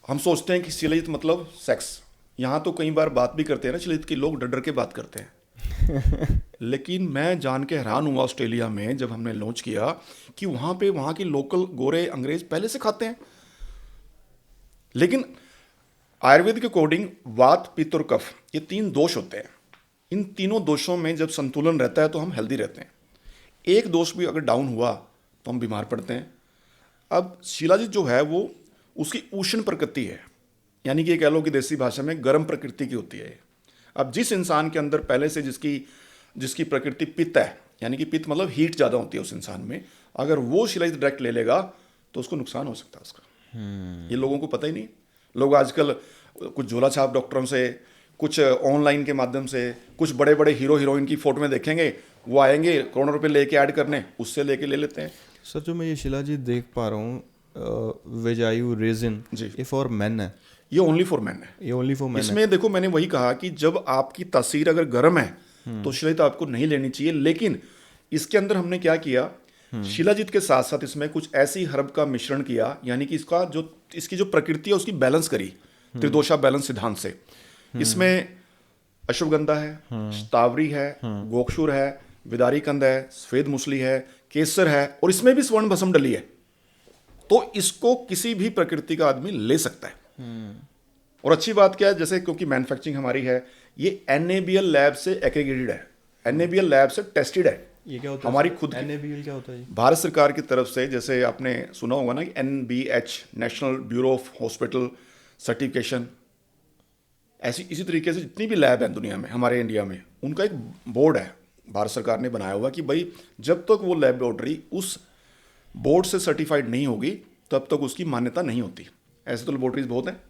हम सोचते हैं कि शिलाजित मतलब सेक्स, यहाँ तो कई बार बात भी करते हैं ना शिलाजित की, लोग डर डर के बात करते हैं लेकिन मैं जान के हैरान हुआ ऑस्ट्रेलिया में जब हमने लॉन्च किया कि वहाँ पे वहाँ के लोकल गोरे अंग्रेज पहले से खाते हैं। लेकिन आयुर्वेद के अकॉर्डिंग वात, पित्त और कफ, ये 3 दोष होते हैं। इन तीनों दोषों में जब संतुलन रहता है तो हम हेल्दी रहते हैं। एक दोष भी अगर डाउन हुआ तो हम बीमार पड़ते हैं। अब शिलाजित जो है वो उसकी उष्ण प्रकृति है, यानी कि ये कह लो कि देसी भाषा में गर्म प्रकृति की होती है। अब जिस इंसान के अंदर पहले से जिसकी प्रकृति पित्त है, यानी कि पित्त मतलब हीट ज़्यादा होती है उस इंसान में, अगर वो शिलाजित डायरेक्ट ले लेगा तो उसको नुकसान हो सकता है उसका। ये लोगों को पता ही नहीं। लोग आजकल कुछ झोला छाप डॉक्टरों से, कुछ ऑनलाइन के माध्यम से, कुछ बड़े बड़े हीरो हीरोइन की फोटो में देखेंगे, वो आएंगे करोड़ों रुपए लेके ऐड करने, उससे लेके ले लेते हैं। सर, जो मैं ये शिलाजीत देख पा रहा हूँ, वेजायु रेजिन, जी। ये फॉर मेन है? ये ओनली फॉर मैन है। ये ओनली फॉर मेन है? इसमें देखो मैंने वही कहा कि जब आपकी तासीर अगर गर्म है तो शिलाजित आपको नहीं लेनी चाहिए। लेकिन इसके अंदर हमने क्या किया, शिलाजित के साथ साथ इसमें कुछ ऐसी हर्ब का मिश्रण किया, यानी कि इसकी जो प्रकृति है उसकी बैलेंस करी त्रिदोषा बैलेंस सिद्धांत से। इसमें अश्वगंधा है, शतावरी है, गोक्षुर है, विदारी कंद है, सफेद मूसली है, केसर है, और इसमें भी स्वर्ण भस्म डली है। तो इसको किसी भी प्रकृति का आदमी ले सकता है। और अच्छी बात क्या है, जैसे क्योंकि मैन्युफैक्चरिंग हमारी है, ये NABL लैब से एग्रीगेटेड है, NABL लैब से टेस्टेड है। ये क्या होता है? हमारी खुद NABL क्या होता है? भारत सरकार की तरफ से, जैसे आपने सुना होगा ना कि NBH, national bureau of hospital certification, ऐसी इसी तरीके से जितनी भी लैब हैं दुनिया में, हमारे इंडिया में, उनका एक बोर्ड है भारत सरकार ने बनाया हुआ कि भाई जब तक वो लैबोरेटरी उस बोर्ड से सर्टिफाइड नहीं होगी तब तक उसकी मान्यता नहीं होती। ऐसे तो लेबोरेटरीज बहुत हैं,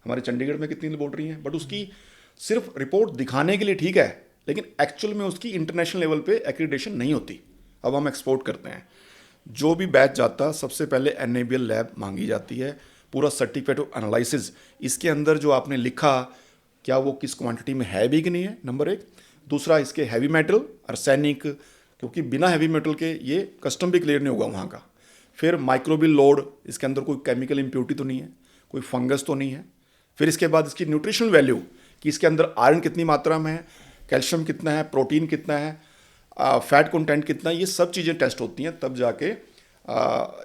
हमारे चंडीगढ़ में कितनी लेबोरेटरी हैं, बट उसकी सिर्फ रिपोर्ट दिखाने के लिए ठीक है, लेकिन एक्चुअल में उसकी इंटरनेशनल लेवल पे एक्रीडिटेशन नहीं होती। अब हम एक्सपोर्ट करते हैं, जो भी बैच जाता सबसे पहले NABL लैब मांगी जाती है, पूरा सर्टिफिकेट ऑफ एनालिसिस, इसके अंदर जो आपने लिखा क्या वो किस क्वांटिटी में है भी कि नहीं है, नंबर 1। दूसरा, इसके हैवी मेटल, आर्सेनिक, क्योंकि बिना हैवी मेटल के ये कस्टम भी क्लियर नहीं होगा वहाँ का। फिर माइक्रोबियल लोड, इसके अंदर कोई केमिकल इम्प्योरिटी तो नहीं है, कोई फंगस तो नहीं है। फिर इसके बाद इसकी न्यूट्रिशनल वैल्यू, कि इसके अंदर आयरन कितनी मात्रा में है, कैल्शियम कितना है, प्रोटीन कितना है, फैट कंटेंट कितना है, ये सब चीज़ें टेस्ट होती हैं, तब जाके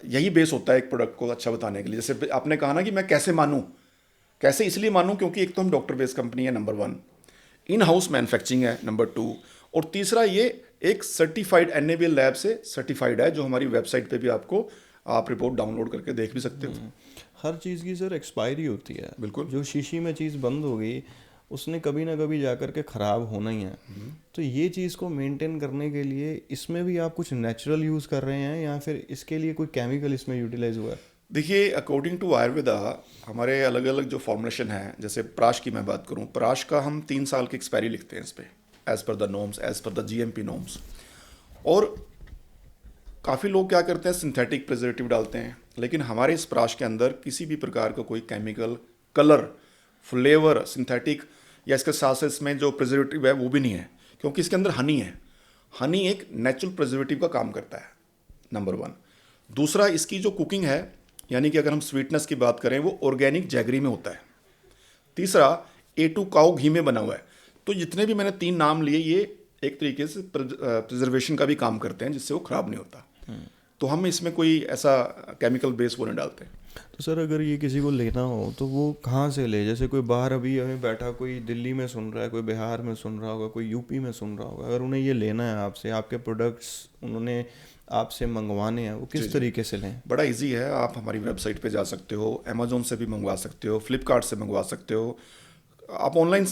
यही बेस होता है एक प्रोडक्ट को अच्छा बताने के लिए। जैसे आपने कहा ना कि मैं कैसे मानूँ, कैसे इसलिए मानूँ क्योंकि एक तो हम डॉक्टर बेस्ड कंपनी है, नंबर 1, इन हाउस मैन्युफैक्चरिंग है, नंबर 2, और तीसरा ये एक सर्टिफाइड NABL लैब से सर्टिफाइड है, जो हमारी वेबसाइट पे भी आपको, आप रिपोर्ट डाउनलोड करके देख भी सकते हो। हर चीज़ की सर एक्सपायरी होती है। बिल्कुल। जो शीशी में चीज़ बंद हो गई उसने कभी ना कभी जा कर के ख़राब होना ही है। तो ये चीज़ को मेंटेन करने के लिए इसमें भी आप कुछ नेचुरल यूज़ कर रहे हैं या फिर इसके लिए कोई केमिकल इसमें यूटिलाइज हुआ है? देखिए, अकॉर्डिंग टू आयुर्वेदा हमारे अलग अलग जो फॉर्मुलेशन है, जैसे प्राश की मैं बात करूं, प्राश का हम 3 साल की एक्सपायरी लिखते हैं इस पर, as per the norms, as per the GMP norms. और काफ़ी लोग क्या करते हैं, सिंथेटिक प्रिजर्वेटिव डालते हैं, लेकिन हमारे इस प्राश के अंदर किसी भी प्रकार का कोई केमिकल, कलर, फ्लेवर, सिंथेटिक या इसके साथ साथ इसमें जो प्रिजर्वेटिव है वो भी नहीं है, क्योंकि इसके अंदर हनी है। हनी एक नेचुरल प्रिजर्वेटिव का काम करता है, नंबर 1। दूसरा, इसकी जो कुकिंग है, यानी कि अगर हम स्वीटनेस की बात करें, वो ऑर्गेनिक जैगरी में होता है। तीसरा, A2 काऊ घी में बना हुआ है। तो जितने भी मैंने 3 नाम लिए, ये एक तरीके से प्रिजर्वेशन का भी काम करते हैं, जिससे वो ख़राब नहीं होता। तो हम इसमें कोई ऐसा केमिकल बेस वो नहीं डालते। तो सर, अगर ये किसी को लेना हो तो वो कहाँ से ले? जैसे कोई बाहर अभी हमें बैठा, कोई दिल्ली में सुन रहा है, कोई बिहार में सुन रहा होगा, कोई UP में सुन रहा होगा, अगर उन्हें ये लेना है आपसे, आपके प्रोडक्ट्स उन्होंने आपसे मंगवाने हैं, वो किस तरीके से लें? बड़ा इजी है, आप हमारी वेबसाइट पे जा सकते हो, अमेजोन से भी मंगवा सकते हो, फ्लिपकार्ट से मंगवा सकते हो, आप ऑनलाइन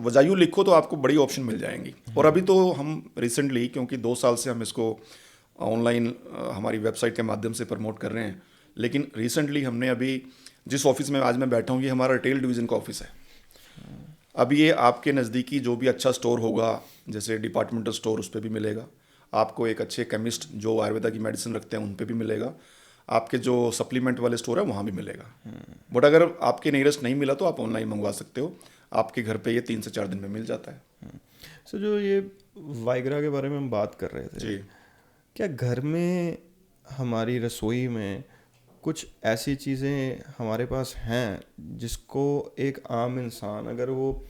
वजायू लिखो तो आपको बड़ी ऑप्शन मिल जाएंगी। और अभी तो हम रिसेंटली, क्योंकि 2 साल से हम इसको ऑनलाइन हमारी वेबसाइट के माध्यम से प्रमोट कर रहे हैं, लेकिन रिसेंटली हमने अभी जिस ऑफिस में आज मैं बैठा हूँ, ये हमारा रिटेल डिवीज़न का ऑफिस है। अब ये आपके नज़दीकी जो भी अच्छा स्टोर होगा, जैसे डिपार्टमेंटल स्टोर, उस पर भी मिलेगा। आपको एक अच्छे केमिस्ट जो आयुर्वेदा की मेडिसिन रखते हैं उन पे भी मिलेगा। आपके जो सप्लीमेंट वाले स्टोर है वहाँ भी मिलेगा। बट अगर आपके नियरेस्ट नहीं मिला तो आप ऑनलाइन मंगवा सकते हो, आपके घर पे ये 3 से 4 दिन में मिल जाता है। सो जो ये वाइग्रा के बारे में हम बात कर रहे थे जी। क्या घर में हमारी रसोई में कुछ ऐसी चीज़ें हमारे पास हैं जिसको एक आम इंसान, अगर वो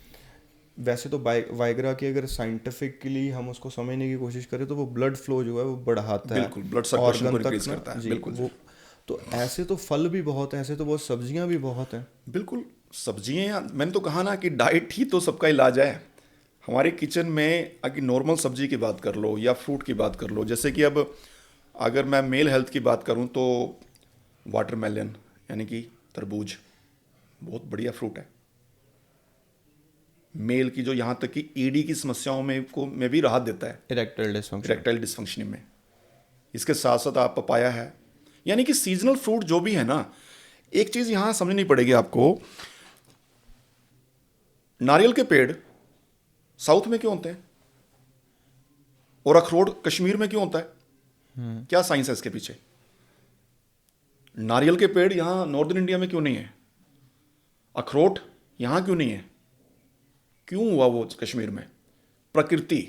वैसे तो वाइग्रा की अगर साइंटिफिकली हम उसको समझने की कोशिश करें तो वो ब्लड फ्लो जो है वो बढ़ाता है, बिल्कुल, ब्लड सर्कुलेशन को ऑर्गन इंक्रीज तक ना। करता है। जी, बिल्कुल वो तो ऐसे तो फल भी बहुत हैं, ऐसे तो बहुत सब्जियां भी बहुत हैं। बिल्कुल। सब्जियाँ, मैंने तो कहा ना कि डाइट ही तो सबका इलाज है। हमारे किचन में अगर नॉर्मल सब्जी की बात कर लो या फ्रूट की बात कर लो, जैसे कि अब अगर मैं मेल हेल्थ की बात करूं तो वाटरमेलन यानी कि तरबूज बहुत बढ़िया फ्रूट है। मेल की जो, यहाँ तक कि ईडी की समस्याओं में भी राहत देता है, इरेक्टाइल डिसफंक्शन। इरेक्टाइल डिस्फंक्शन में। इसके साथ साथ आप पपाया है, यानी कि सीजनल फ्रूट जो भी है ना। एक चीज़ यहाँ समझनी पड़ेगी आपको, नारियल के पेड़ साउथ में क्यों होते हैं और अखरोट कश्मीर में क्यों होता है? क्या साइंस है इसके पीछे? नारियल के पेड़ यहाँ नॉर्दर्न इंडिया में क्यों नहीं है? अखरोट यहाँ क्यों नहीं है? क्यों हुआ वो कश्मीर में? प्रकृति,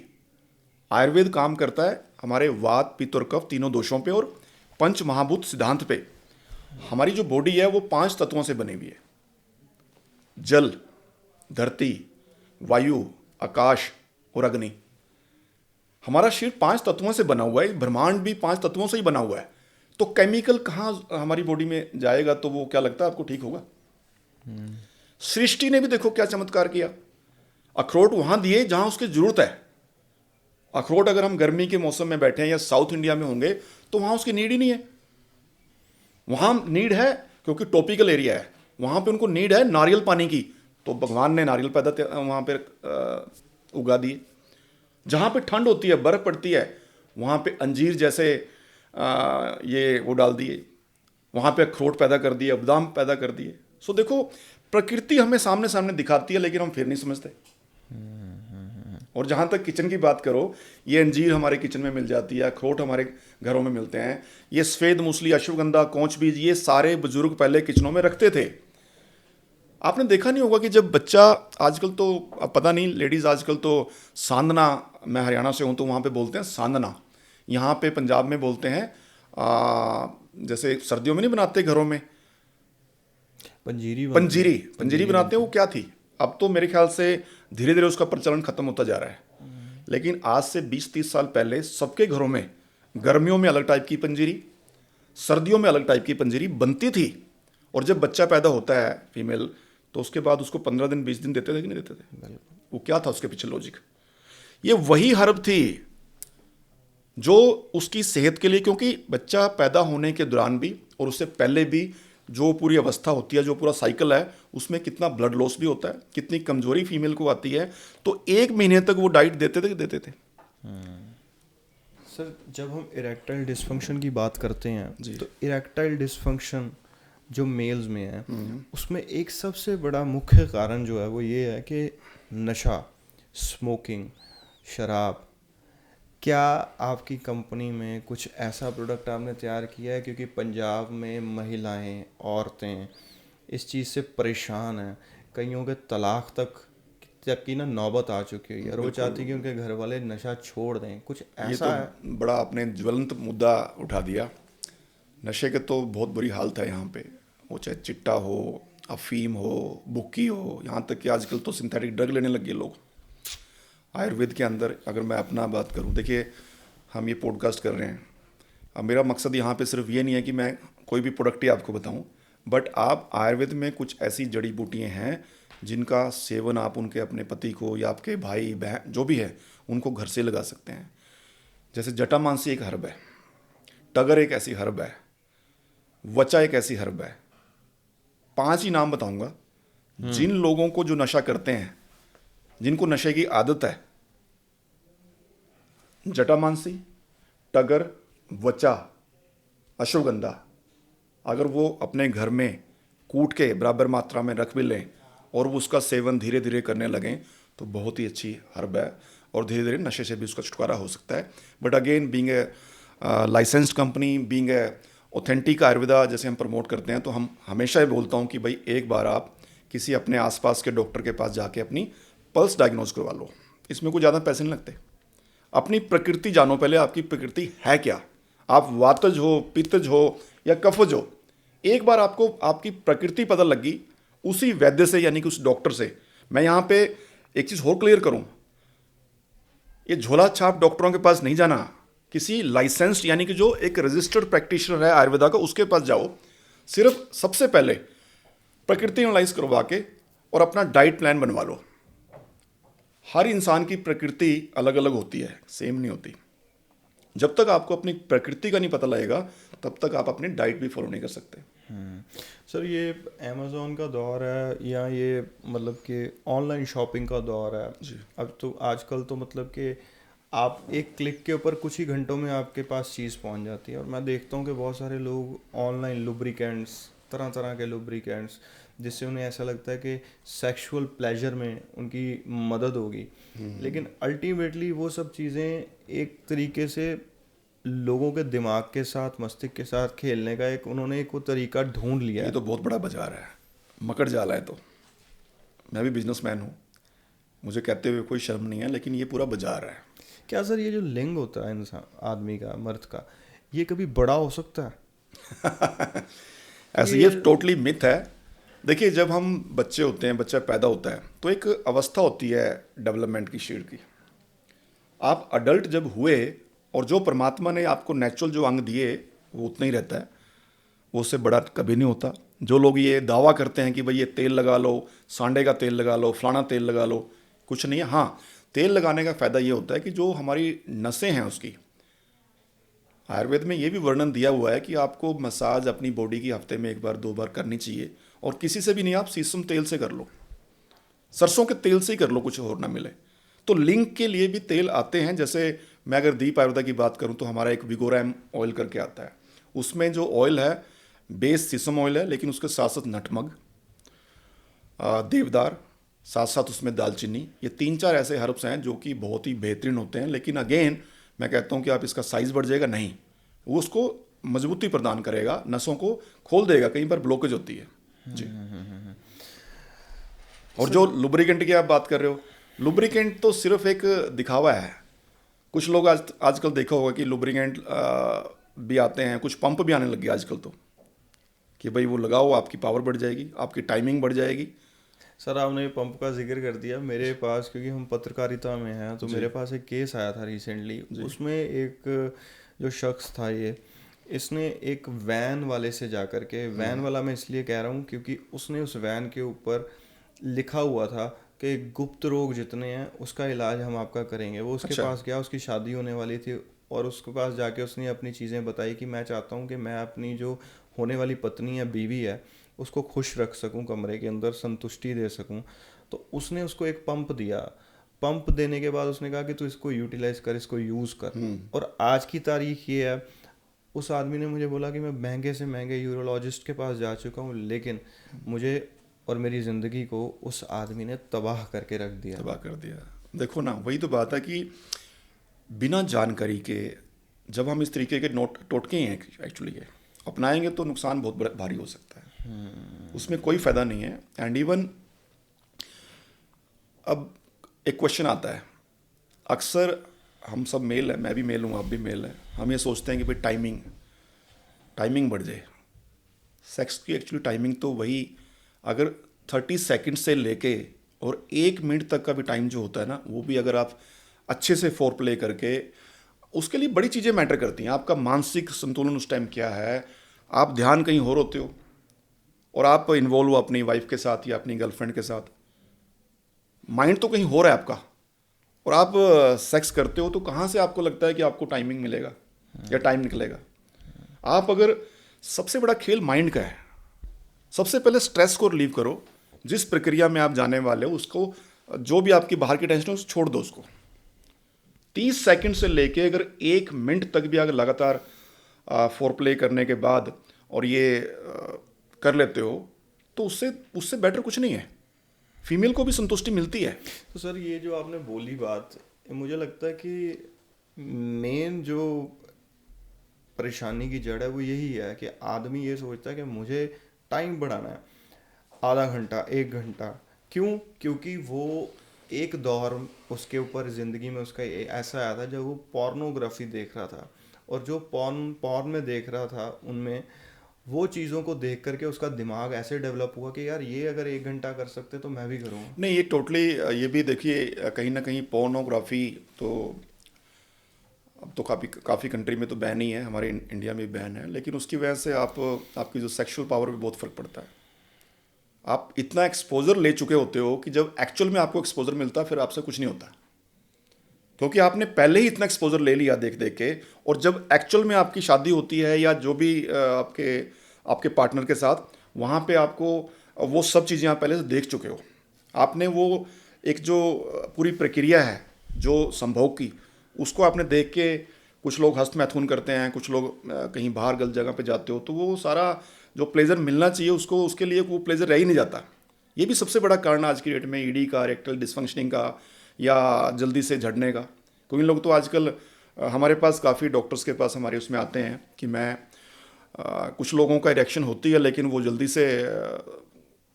आयुर्वेद काम करता है हमारे वात, पित्त और कफ तीनों दोषों पे और पंच महाभूत सिद्धांत पे। हमारी जो बॉडी है वो 5 तत्वों से बनी हुई है, जल, धरती, वायु, आकाश और अग्नि। हमारा शरीर 5 तत्वों से बना हुआ है, ब्रह्मांड भी 5 तत्वों से ही बना हुआ है। तो केमिकल कहाँ हमारी बॉडी में जाएगा तो वो क्या लगता है आपको ठीक होगा? सृष्टि ने भी देखो क्या चमत्कार किया, अखरोट वहां दिए जहां उसकी जरूरत है। अखरोट अगर हम गर्मी के मौसम में बैठे हैं या साउथ इंडिया में होंगे तो वहां उसकी नीड ही नहीं है। वहां नीड है क्योंकि टॉपिकल एरिया है, वहां पे उनको नीड है नारियल पानी की, तो भगवान ने नारियल पैदा वहां पे उगा दिए। जहां पे ठंड होती है, बर्फ पड़ती है, वहां पे अंजीर जैसे ये वो डाल दिए, वहां पे अखरोट पैदा कर दिए, बादाम पैदा कर दिए। सो देखो प्रकृति हमें सामने सामने दिखाती है लेकिन हम फिर नहीं समझते। और जहाँ तक किचन की बात करो, ये अंजीर हमारे किचन में मिल जाती है, अखरोट हमारे घरों में मिलते हैं, ये सफ़ेद मूसली, अश्वगंधा, कोंच बीज, ये सारे बुजुर्ग पहले किचनों में रखते थे। आपने देखा नहीं होगा कि जब बच्चा, आजकल तो अब पता नहीं, लेडीज़ आजकल तो सांदना, मैं हरियाणा से हूँ तो वहाँ पे बोलते हैं सांदना, यहाँ पे पंजाब में बोलते हैं जैसे सर्दियों में नहीं बनाते घरों में पंजीरी बनाते हैं, वो क्या थी? अब तो मेरे ख्याल से धीरे धीरे उसका प्रचलन खत्म होता जा रहा है, लेकिन आज से 20-30 साल पहले सबके घरों में गर्मियों में अलग टाइप की पंजीरी, सर्दियों में अलग टाइप की पंजीरी बनती थी। और जब बच्चा पैदा होता है फीमेल, तो उसके बाद उसको 15 दिन 20 दिन देते थे कि नहीं देते थे? वो क्या था उसके पीछे लॉजिक? ये वही हर्ब थी जो उसकी सेहत के लिए, क्योंकि बच्चा पैदा होने के दौरान भी और उससे पहले भी जो पूरी अवस्था होती है, जो पूरा साइकिल है, उसमें कितना ब्लड लॉस भी होता है, कितनी कमजोरी फीमेल को आती है, तो 1 महीने तक वो डाइट देते थे। सर जब हम इरेक्टाइल डिसफंक्शन की बात करते हैं जी। तो इरेक्टाइल डिसफंक्शन जो मेल्स में है उसमें एक सबसे बड़ा मुख्य कारण जो है वो ये है कि नशा, स्मोकिंग, शराब। क्या आपकी कंपनी में कुछ ऐसा प्रोडक्ट आपने तैयार किया है? क्योंकि पंजाब में महिलाएं, औरतें इस चीज़ से परेशान हैं, कईयों के तलाक तक की ना नौबत आ चुकी है और वो चाहती है कि उनके घर वाले नशा छोड़ दें। कुछ ये ऐसा है? तो बड़ा आपने ज्वलंत मुद्दा उठा दिया। नशे के तो बहुत बुरी हालत है यहाँ पे, वो चाहे चिट्टा हो, अफीम हो, बुक्की हो, यहाँ तक कि आजकल तो सिंथेटिक ड्रग लेने लग गए लोग। आयुर्वेद के अंदर अगर मैं अपना बात करूँ, देखिए हम ये पॉडकास्ट कर रहे हैं, अब मेरा मकसद यहाँ पे सिर्फ ये नहीं है कि मैं कोई भी प्रोडक्ट ही आपको बताऊँ, बट आप आयुर्वेद में कुछ ऐसी जड़ी बूटियाँ हैं जिनका सेवन आप उनके अपने पति को या आपके भाई बहन जो भी है उनको घर से लगा सकते हैं। जैसे जटामांसी एक हर्ब है, टगर एक ऐसी हर्ब है, वचा एक ऐसी हर्ब है। 5 ही नाम बताऊंगा जिन लोगों को जो नशा करते हैं, जिनको नशे की आदत है, जटामांसी, टगर, वचा, अश्वगंधा, अगर वो अपने घर में कूट के बराबर मात्रा में रख भी लें और वो उसका सेवन धीरे धीरे करने लगें तो बहुत ही अच्छी हर्ब है और धीरे धीरे नशे से भी उसका छुटकारा हो सकता है। But again being a licensed company, being a authentic Ayurveda जैसे हम प्रमोट करते हैं, तो हम हमेशा ये बोलता हूँ कि भाई एक बार आप किसी अपने आसपास के डॉक्टर के पास जाके अपनी पल्स डायग्नोज करवा लो। इसमें कोई ज़्यादा पैसे नहीं लगते। अपनी प्रकृति जानो पहले, आपकी प्रकृति है क्या। आप वातज हो, पित्तज हो या कफज हो, एक बार आपको आपकी प्रकृति पता लगी उसी वैद्य से यानी कि उस डॉक्टर से। मैं यहाँ पे एक चीज़ और क्लियर करूँ, ये झोला छाप डॉक्टरों के पास नहीं जाना, किसी लाइसेंस्ड यानी कि जो एक रजिस्टर्ड प्रैक्टिशनर है आयुर्वेदा का, उसके पास जाओ। सिर्फ सबसे पहले प्रकृति एनालाइज करवा के और अपना डाइट प्लान बनवा लो। हर इंसान की प्रकृति अलग अलग होती है, सेम नहीं होती। जब तक आपको अपनी प्रकृति का नहीं पता लगेगा तब तक आप अपनी डाइट भी फॉलो नहीं कर सकते। सर, ये अमेज़ॉन का दौर है या ये मतलब कि ऑनलाइन शॉपिंग का दौर है जी। अब तो आजकल तो मतलब कि आप एक क्लिक के ऊपर कुछ ही घंटों में आपके पास चीज़ पहुंच जाती है। और मैं देखता हूँ कि बहुत सारे लोग ऑनलाइन लुब्रिकेंट्स, तरह तरह के लुब्रिकेंट्स, जिससे उन्हें ऐसा लगता है कि सेक्सुअल प्लेजर में उनकी मदद होगी, लेकिन अल्टीमेटली वो सब चीज़ें एक तरीके से लोगों के दिमाग के साथ, मस्तिष्क के साथ खेलने का उन्होंने एक वो तरीका ढूंढ लिया ये है। तो बहुत बड़ा बाजार है, मकड़ जाला है। तो मैं भी बिजनेसमैन हूँ, मुझे कहते हुए कोई शर्म नहीं है, लेकिन ये पूरा बाजार है। क्या सर, ये जो लिंग होता है इंसान, आदमी का, मर्द का, ये कभी बड़ा हो सकता है? ऐसे ये टोटली मिथ है। देखिए, जब हम बच्चे होते हैं, बच्चा पैदा होता है, तो एक अवस्था होती है डेवलपमेंट की, शीर की। आप अडल्ट जब हुए और जो परमात्मा ने आपको नेचुरल जो अंग दिए वो उतना ही रहता है, वो उससे बड़ा कभी नहीं होता। जो लोग ये दावा करते हैं कि भाई ये तेल लगा लो, सांडे का तेल लगा लो, फलाना तेल लगा लो, कुछ नहीं है। हाँ, तेल लगाने का फ़ायदा ये होता है कि जो हमारी नसें हैं उसकी, आयुर्वेद में ये भी वर्णन दिया हुआ है कि आपको मसाज अपनी बॉडी की हफ्ते में 1 बार 2 बार करनी चाहिए। और किसी से भी नहीं, आप सीसम तेल से कर लो, सरसों के तेल से ही कर लो, कुछ और ना मिले तो। लिंग के लिए भी तेल आते हैं। जैसे मैं अगर दीप आयुर्वेदा की बात करूं तो हमारा एक विगोरैम ऑयल करके आता है। उसमें जो ऑयल है, बेस सीसम ऑयल है, लेकिन उसके साथ साथ नटमग, देवदार, साथ साथ उसमें दालचीनी, ये 3-4 ऐसे हर्ब्स हैं जो कि बहुत ही बेहतरीन होते हैं। लेकिन अगेन मैं कहता हूं कि आप इसका साइज़ बढ़ जाएगा नहीं, वो उसको मजबूती प्रदान करेगा, नसों को खोल देगा, कई बार ब्लॉकेज होती है जी। और जो लुब्रिकेंट की आप बात कर रहे हो, लुब्रिकेंट तो सिर्फ एक दिखावा है। कुछ लोग आजकल देखा होगा कि लुब्रिकेंट भी आते हैं, कुछ पंप भी आने लग गए आजकल तो, कि भाई वो लगाओ, आपकी पावर बढ़ जाएगी, आपकी टाइमिंग बढ़ जाएगी। सर, आपने पंप का जिक्र कर दिया। मेरे पास, क्योंकि हम पत्रकारिता में हैं, तो मेरे पास एक केस आया था रिसेंटली। उसमें एक जो शख्स था, इसने एक वैन वाले से जा कर के, वैन वाला मैं इसलिए कह रहा हूँ क्योंकि उसने उस वैन के ऊपर लिखा हुआ था कि गुप्त रोग जितने हैं उसका इलाज हम आपका करेंगे। वो उसके पास गया, उसकी शादी होने वाली थी, और उसके पास जाके उसने अपनी चीज़ें बताई कि मैं चाहता हूँ कि मैं अपनी जो होने वाली पत्नी या बीवी है उसको खुश रख सकूं, कमरे के अंदर संतुष्टि दे सकूं। तो उसने उसको एक पंप दिया। पंप देने के बाद उसने कहा कि तू इसको यूटिलाइज कर, इसको यूज़ कर। और आज की तारीख ये है, उस आदमी ने मुझे बोला कि मैं महंगे से महंगे यूरोलॉजिस्ट के पास जा चुका हूँ, लेकिन मुझे और मेरी ज़िंदगी को उस आदमी ने तबाह करके रख दिया। तबाह कर दिया। देखो ना, वही तो बात है कि बिना जानकारी के जब हम इस तरीके के टोटके हैं एक्चुअली ये अपनाएंगे तो नुकसान बहुत भारी हो सकता है। उसमें कोई फ़ायदा नहीं है। एंड इवन अब एक क्वेश्चन आता है, अक्सर हम सब मेल हैं, मैं भी मेल हूँ, आप भी मेल हैं, हम ये सोचते हैं कि भाई टाइमिंग बढ़ जाए। सेक्स की एक्चुअली टाइमिंग तो वही, अगर 30 सेकंड से लेके और 1 मिनट तक का भी टाइम जो होता है ना, वो भी अगर आप अच्छे से फोर प्ले करके, उसके लिए बड़ी चीज़ें मैटर करती हैं। आपका मानसिक संतुलन उस टाइम क्या है, आप ध्यान कहीं और होते हो और आप इन्वॉल्व हो अपनी वाइफ के साथ या अपनी गर्लफ्रेंड के साथ, माइंड तो कहीं हो रहा है आपका, और आप सेक्स करते हो, तो कहाँ से आपको लगता है कि आपको टाइमिंग मिलेगा या टाइम निकलेगा। आप अगर, सबसे बड़ा खेल माइंड का है। सबसे पहले स्ट्रेस को रिलीव करो, जिस प्रक्रिया में आप जाने वाले हो उसको, जो भी आपकी बाहर की टेंशन है उसको छोड़ दो। उसको 30 सेकंड से लेके अगर 1 मिनट तक भी अगर लगातार फोर प्ले करने के बाद और ये कर लेते हो तो उससे उससे बेटर कुछ नहीं है। फीमेल को भी संतुष्टि मिलती है। तो सर ये जो आपने बोली बात, मुझे लगता है कि मेन जो परेशानी की जड़ है वो यही है कि आदमी ये सोचता है कि मुझे टाइम बढ़ाना है, आधा घंटा 1 घंटा। क्यों? क्योंकि वो एक दौर उसके ऊपर ज़िंदगी में उसका ऐसा आया था जब वो पोर्नोग्राफी देख रहा था, और जो पॉर्न में देख रहा था उनमें वो चीज़ों को देख करके उसका दिमाग ऐसे डेवलप हुआ कि यार ये अगर 1 घंटा कर सकते तो मैं भी करूँगा। नहीं, ये टोटली ये भी देखिए, कहीं ना कहीं पोर्नोग्राफी तो अब तो काफ़ी कंट्री में तो बैन ही है, हमारे इंडिया में बैन है, लेकिन उसकी वजह से आपकी जो सेक्सुअल पावर पे बहुत फ़र्क पड़ता है। आप इतना एक्सपोजर ले चुके होते हो कि जब एक्चुअल में आपको एक्सपोजर मिलता है फिर आपसे कुछ नहीं होता, क्योंकि आपने पहले ही इतना एक्सपोजर ले लिया देख देख के। और जब एक्चुअल में आपकी शादी होती है या जो भी आपके पार्टनर के साथ, वहाँ पे आपको वो सब चीज़ें आप पहले से देख चुके हो। आपने वो एक जो पूरी प्रक्रिया है जो संभोग की, उसको आपने देख के, कुछ लोग हस्त मैथुन करते हैं, कुछ लोग कहीं बाहर गलत जगह पे जाते हो, तो वो सारा जो प्लेजर मिलना चाहिए उसको, उसके लिए वो प्लेजर रह ही नहीं जाता। ये भी सबसे बड़ा कारण आज की डेट में ईडी का, इरेक्टाइल डिसफंक्शनिंग का, या जल्दी से झड़ने का। क्योंकि लोग तो आजकल हमारे पास काफ़ी डॉक्टर्स के पास हमारे उसमें आते हैं कि मैं कुछ लोगों का इरेक्शन होती है लेकिन वो जल्दी से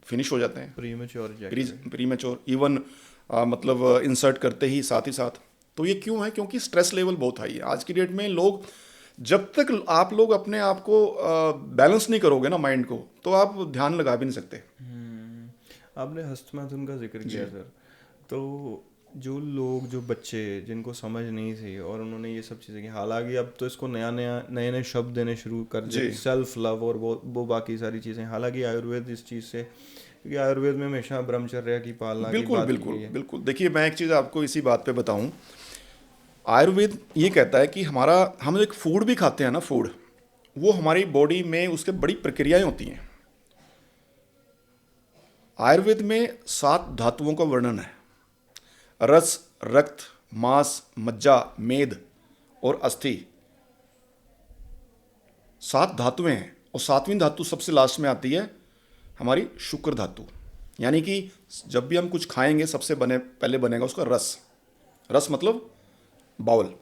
फिनिश हो जाते हैं, प्रीमेच्योर इवन, मतलब इंसर्ट करते ही साथ। तो ये क्यों है? क्योंकि स्ट्रेस लेवल बहुत हाई है आज की डेट में। लोग, जब तक आप लोग अपने आप को बैलेंस नहीं करोगे ना माइंड को, तो आप ध्यान लगा भी नहीं सकते। आपने हस्तमैथुन का जिक्र किया सर, तो जो लोग, जो बच्चे जिनको समझ नहीं थी और उन्होंने ये सब चीज़ें की, हालांकि अब तो इसको नए शब्द देने शुरू कर दिए, सेल्फ लव और वो बाकी सारी चीज़ें। हालांकि आयुर्वेद इस चीज़ से, क्योंकि आयुर्वेद में हमेशा ब्रह्मचर्या की पालना की बात की है। बिल्कुल। देखिए, मैं एक चीज़ आपको इसी बात पे बताऊं, आयुर्वेद ये कहता है कि हम एक फूड भी खाते हैं ना, फूड, वो हमारी बॉडी में उसके बड़ी प्रक्रियाएं होती हैं। आयुर्वेद में 7 धातुओं का वर्णन है: रस, रक्त, मांस, मज्जा, मेद और अस्थि। 7 धातुएं हैं, और 7वीं धातु सबसे लास्ट में आती है हमारी शुक्र धातु। यानी कि जब भी हम कुछ खाएंगे सबसे पहले बनेगा उसका रस। रस मतलब बाउल।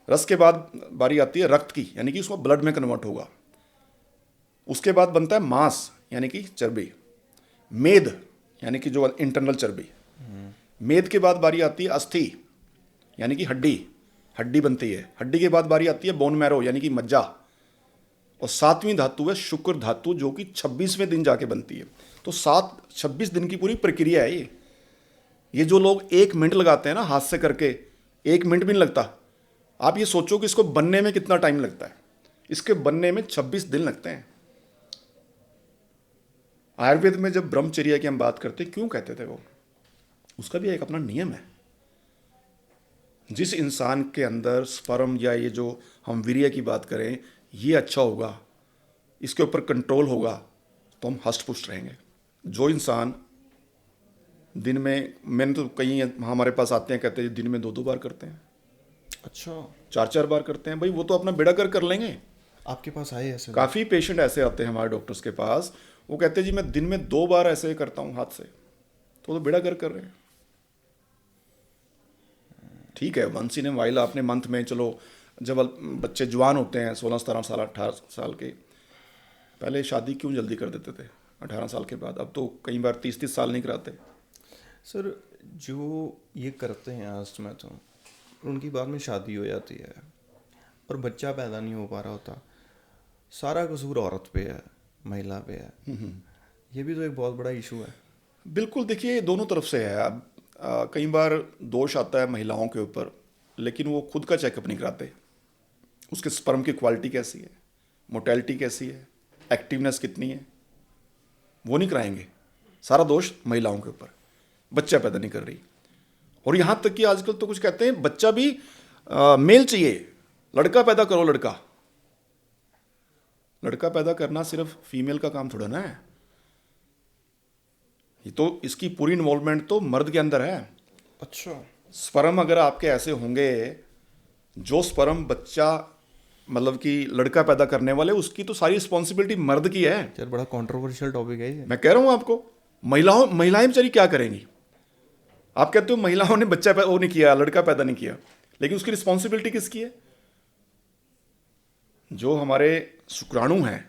रस के बाद बारी आती है रक्त की, यानी कि उसको ब्लड में कन्वर्ट होगा। उसके बाद बनता है मांस, यानी कि चर्बी। मेद, यानी कि जो इंटरनल चर्बी। मेद के बाद बारी आती है अस्थि, यानी कि हड्डी बनती है। हड्डी के बाद बारी आती है बोन मैरो, यानी कि मज्जा। और 7वीं धातु है शुक्र धातु, जो कि 26वें दिन जाके बनती है। तो 26 दिन की पूरी प्रक्रिया है ये जो लोग 1 मिनट लगाते हैं ना हाथ से करके, 1 मिनट भी नहीं लगता। आप ये सोचो कि इसको बनने में कितना टाइम लगता है। इसके बनने में 26 दिन लगते हैं। आयुर्वेद में जब ब्रह्मचर्या की हम बात करते, क्यों कहते थे वो? उसका भी एक अपना नियम है। जिस इंसान के अंदर स्पर्म, या ये जो हम वीर्य की बात करें, ये अच्छा होगा, इसके ऊपर कंट्रोल होगा, तो हम हष्ट पुष्ट रहेंगे। जो इंसान दिन में, मैंने तो कई हमारे पास आते हैं, कहते हैं दिन में 2-2 बार करते हैं, अच्छा 4-4 बार करते हैं, भाई वो तो अपना बेड़ा कर लेंगे। आपके पास आए ऐसे? काफ़ी पेशेंट ऐसे आते हैं हमारे डॉक्टर्स के पास, वो कहते हैं जी मैं दिन में 2 बार ऐसे करता हूँ हाथ से, तो बेड़ा कर रहे हैं। ठीक है, वंस इन ए वाइल आपने मंथ में, चलो जब बच्चे जवान होते हैं 16-17 साल 18 साल के, पहले शादी क्यों जल्दी कर देते थे 18 साल के बाद, अब तो कई बार 30-30 साल नहीं कराते। सर जो ये करते हैं हस्तमैथुन, उनकी बाद में शादी हो जाती है और बच्चा पैदा नहीं हो पा रहा होता, सारा कसूर औरत पे है, महिला पे है। ये भी तो एक बहुत बड़ा इशू है। बिल्कुल, देखिए दोनों तरफ से है। अब कई बार दोष आता है महिलाओं के ऊपर, लेकिन वो खुद का चेकअप नहीं कराते। उसके स्पर्म की क्वालिटी कैसी है, मोटेलिटी कैसी है, एक्टिवनेस कितनी है, वो नहीं कराएंगे। सारा दोष महिलाओं के ऊपर, बच्चा पैदा नहीं कर रही। और यहाँ तक कि आजकल तो कुछ कहते हैं बच्चा भी मेल चाहिए, लड़का पैदा करो। लड़का पैदा करना सिर्फ फीमेल का काम थोड़ा ना है। ये तो इसकी पूरी इन्वॉल्वमेंट तो मर्द के अंदर है। अच्छा। स्पर्म अगर आपके ऐसे होंगे, जो स्पर्म बच्चा मतलब कि लड़का पैदा करने वाले, उसकी तो सारी रिस्पॉन्सिबिलिटी मर्द की है। यार बड़ा कंट्रोवर्शियल टॉपिक है ये। मैं कह रहा हूँ आपको, महिलाएं बेचारी क्या करेंगी? आप कहते हो महिलाओं ने बच्चा वो नहीं किया, लड़का पैदा नहीं किया, लेकिन उसकी रिस्पॉन्सिबिलिटी किसकी है? जो हमारे शुक्राणु हैं,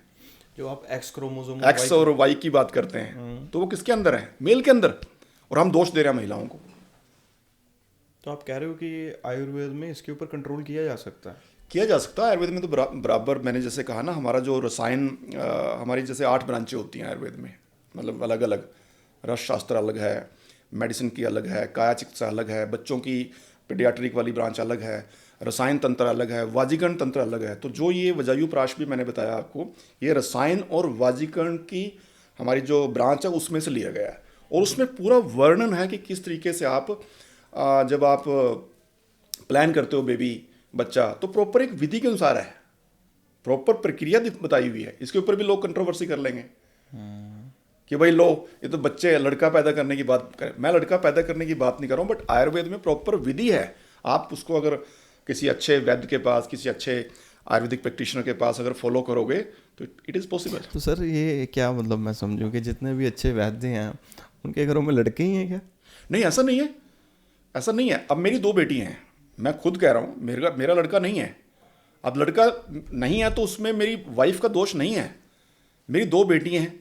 जो आप एक्स क्रोमोसोम एक्स और वाई की बात करते हैं, तो वो किसके अंदर है? मेल के अंदर। और हम दोष दे रहे हैं महिलाओं को। तो आप कह रहे हो कि आयुर्वेद में इसके ऊपर कंट्रोल किया जा सकता है? किया जा सकता है। आयुर्वेद में तो बराबर, मैंने जैसे कहा ना, हमारा जो रसायन, हमारी जैसे 8 ब्रांचें होती हैं आयुर्वेद में, मतलब अलग अलग। रस शास्त्र अलग है, मेडिसिन की अलग है, काया चिकित्सा अलग है, बच्चों की पीडियाट्रिक वाली ब्रांच अलग है, रसायन तंत्र अलग है, वाजीकरण तंत्र अलग है। तो जो ये वजायु प्राश भी मैंने बताया आपको, ये रसायन और वाजीकरण की हमारी जो ब्रांच है उसमें से लिया गया है। और उसमें पूरा वर्णन है कि किस तरीके से आप जब आप प्लान करते हो बेबी, बच्चा, तो प्रॉपर एक विधि के अनुसार है, प्रॉपर प्रक्रिया बताई हुई है। इसके ऊपर भी लोग कंट्रोवर्सी कर लेंगे कि भाई लो, ये तो बच्चे लड़का पैदा करने की बात करें। मैं लड़का पैदा करने की बात नहीं कर रहा हूँ, बट आयुर्वेद में प्रॉपर विधि है। आप उसको अगर किसी अच्छे वैद्य के पास, किसी अच्छे आयुर्वेदिक प्रैक्टिशनर के पास अगर फॉलो करोगे तो इट इज़ पॉसिबल। तो सर ये क्या मतलब, मैं समझूं कि जितने भी अच्छे वैद्य हैं उनके घरों में लड़के ही हैं क्या? नहीं, ऐसा नहीं है, ऐसा नहीं है। अब मेरी 2 बेटी हैं, मैं खुद कह रहा हूँ, मेरा लड़का नहीं है। अब लड़का नहीं है तो उसमें मेरी वाइफ का दोष नहीं है। मेरी 2 बेटी हैं,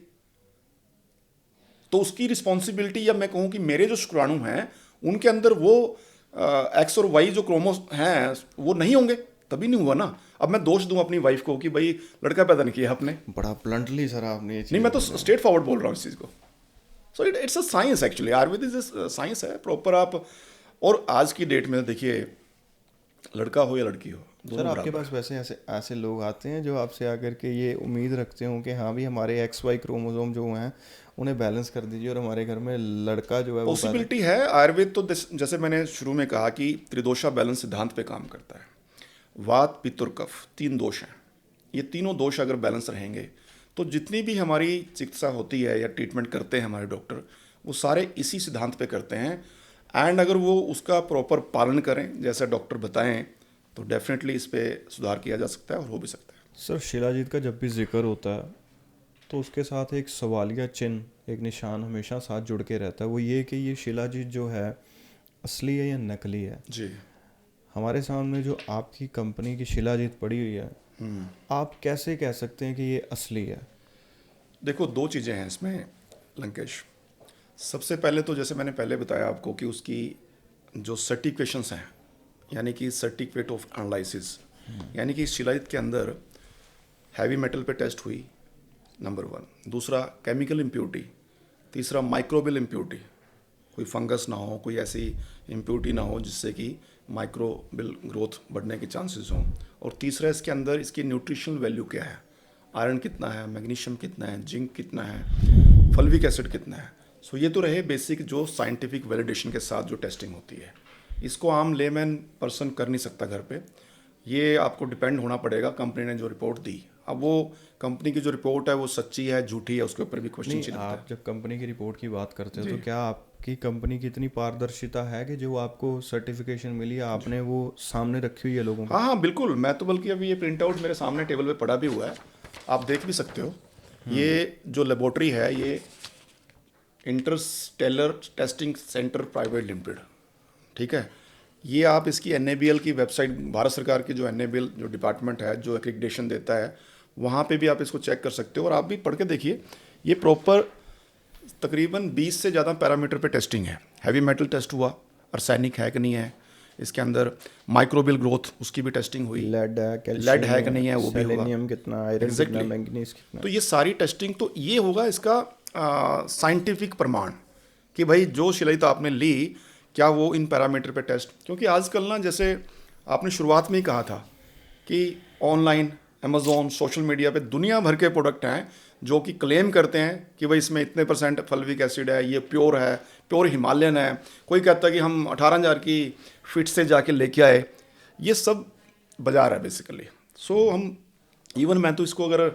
तो उसकी रिस्पॉन्सिबिलिटी, या मैं कहूँ कि मेरे जो शुक्राणु हैं उनके अंदर वो एक्स और वाई जो क्रोमोस हैं वो नहीं होंगे, तभी नहीं हुआ ना। अब मैं दोष दूं अपनी वाइफ को कि भाई लड़का पैदा नहीं किया आपने। बड़ा ब्लंटली सर आपने ये चीज़। नहीं, मैं तो स्ट्रेट फॉरवर्ड बोल रहा हूँ इस चीज़ को। So it's a science actually, Ayurveda is science है प्रॉपर। आप और आज की डेट में देखिए, लड़का हो या लड़की हो, सर आपके पास वैसे ऐसे लोग आते हैं जो आपसे आकर के ये उम्मीद रखते हो कि हाँ भी हमारे एक्स वाई क्रोमोसोम जो हैं उन्हें बैलेंस कर दीजिए और हमारे घर में लड़का जो है वो पॉसिबिलिटी है। आयुर्वेद तो जैसे मैंने शुरू में कहा कि त्रिदोषा बैलेंस सिद्धांत पे काम करता है। वात, पित्त और कफ 3 दोष हैं। ये तीनों दोष अगर बैलेंस रहेंगे तो जितनी भी हमारी चिकित्सा होती है या ट्रीटमेंट करते हैं हमारे डॉक्टर, वो सारे इसी सिद्धांत पे करते हैं। एंड अगर वो उसका प्रॉपर पालन करें जैसा डॉक्टर बताएं, तो डेफिनेटली इस पर सुधार किया जा सकता है और हो भी सकता है। सर शिलाजीत का जब भी जिक्र होता है तो उसके साथ एक सवालिया चिन्ह, एक निशान हमेशा साथ जुड़ के रहता है। वो ये कि ये शिलाजीत जो है असली है या नकली है। जी, हमारे सामने जो आपकी कंपनी की शिलाजीत पड़ी हुई है, आप कैसे कह सकते हैं कि ये असली है? देखो 2 चीज़ें हैं इसमें लंकेश। सबसे पहले तो जैसे मैंने पहले बताया आपको कि उसकी जो सर्टिफिकेशंस हैं, यानी कि सर्टिफिकेट ऑफ एनालिसिस, यानी कि इस शिलाजीत के अंदर हैवी मेटल पे टेस्ट हुई, नंबर 1। दूसरा केमिकल इम्प्योरिटी। तीसरा माइक्रोबियल इम्प्योरिटी, कोई फंगस ना हो, कोई ऐसी इम्प्योरिटी ना हो जिससे कि माइक्रोबियल ग्रोथ बढ़ने के चांसेस हों। और तीसरा इसके अंदर इसकी न्यूट्रिशनल वैल्यू क्या है, आयरन कितना है, मैग्नीशियम कितना है, जिंक कितना है, फल्विक एसिड कितना है। सो ये तो रहे बेसिक जो साइंटिफिक वैलिडेशन के साथ जो टेस्टिंग होती है। इसको आम लेमैन पर्सन कर नहीं सकता घर पे। ये आपको डिपेंड होना पड़ेगा कंपनी ने जो रिपोर्ट दी। अब वो कंपनी की जो रिपोर्ट है वो सच्ची है झूठी है, उसके ऊपर भी क्वेश्चन चिन्ह है। आप जब कंपनी की रिपोर्ट की बात करते हो तो क्या आपकी कंपनी की इतनी पारदर्शिता है कि जो आपको सर्टिफिकेशन मिली है आपने वो सामने रखी हुई है लोगों को? हाँ हाँ बिल्कुल, मैं तो बल्कि अभी ये प्रिंट आउट मेरे सामने टेबल पे पड़ा भी हुआ है, आप देख भी सकते हो। ये जो लेबोरेटरी है ये Interstellar testing centre private limited, ठीक है। ये आप इसकी NABL की वेबसाइट, भारत सरकार की जो NABL जो डिपार्टमेंट है जो एक्रेडिटेशन देता है, वहाँ पे भी आप इसको चेक कर सकते हो। और आप भी पढ़ के देखिए, ये प्रॉपर तकरीबन 20 से ज़्यादा पैरामीटर पे टेस्टिंग है। हैवी मेटल टेस्ट हुआ, आर्सेनिक है कि नहीं है, इसके अंदर माइक्रोबियल ग्रोथ उसकी भी टेस्टिंग हुई, लेड है कि नहीं है वो भी होगा, सेलेनियम कितना, आयरन कितना, मैंगनीज कितना। तो ये सारी टेस्टिंग, तो ये होगा इसका साइंटिफिक प्रमाण कि भाई जो शिलाजीत आपने ली क्या वो इन पैरामीटर पे टेस्ट। क्योंकि आजकल ना, जैसे आपने शुरुआत में ही कहा था कि ऑनलाइन अमेज़ॉन, सोशल मीडिया पे दुनिया भर के प्रोडक्ट हैं जो कि क्लेम करते हैं कि भाई इसमें इतने % फल्विक एसिड है, ये प्योर है, प्योर हिमालयन है। कोई कहता है कि हम 18,000 की फिट से जाके लेके आए। ये सब बाजार है बेसिकली। सो हम इवन मैं तो इसको अगर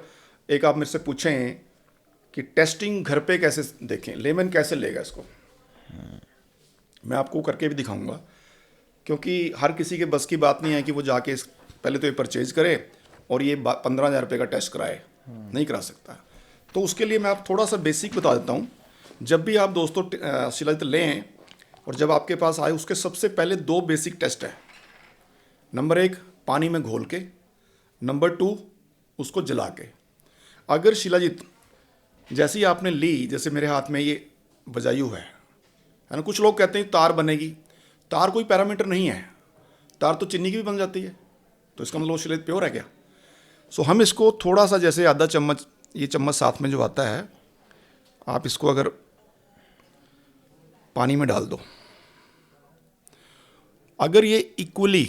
एक आप मेरे से पूछें कि टेस्टिंग घर पे कैसे देखें, लेमन कैसे लेगा इसको। मैं आपको करके भी दिखाऊंगा, क्योंकि हर किसी के बस की बात नहीं है कि वो जाके पहले तो ये परचेज करे और ये 15,000 रुपये का टेस्ट कराए, नहीं करा सकता। तो उसके लिए मैं आप थोड़ा सा बेसिक बता देता हूँ। जब भी आप दोस्तों शिलाजित लें और जब आपके पास आए, उसके सबसे पहले 2 बेसिक टेस्ट है। नंबर 1 पानी में घोल के, नंबर 2 उसको जला के। अगर शिलाजित जैसे ही आपने ली, जैसे मेरे हाथ में ये बजायु है ना, कुछ लोग कहते हैं तार बनेगी, तार कोई पैरामीटर नहीं है, तार तो चीनी की भी बन जाती है, तो इसका मतलब शिलाजित प्योर है क्या। सो हम इसको थोड़ा सा, जैसे आधा चम्मच, ये चम्मच साथ में जो आता है, आप इसको अगर पानी में डाल दो, अगर ये इक्वली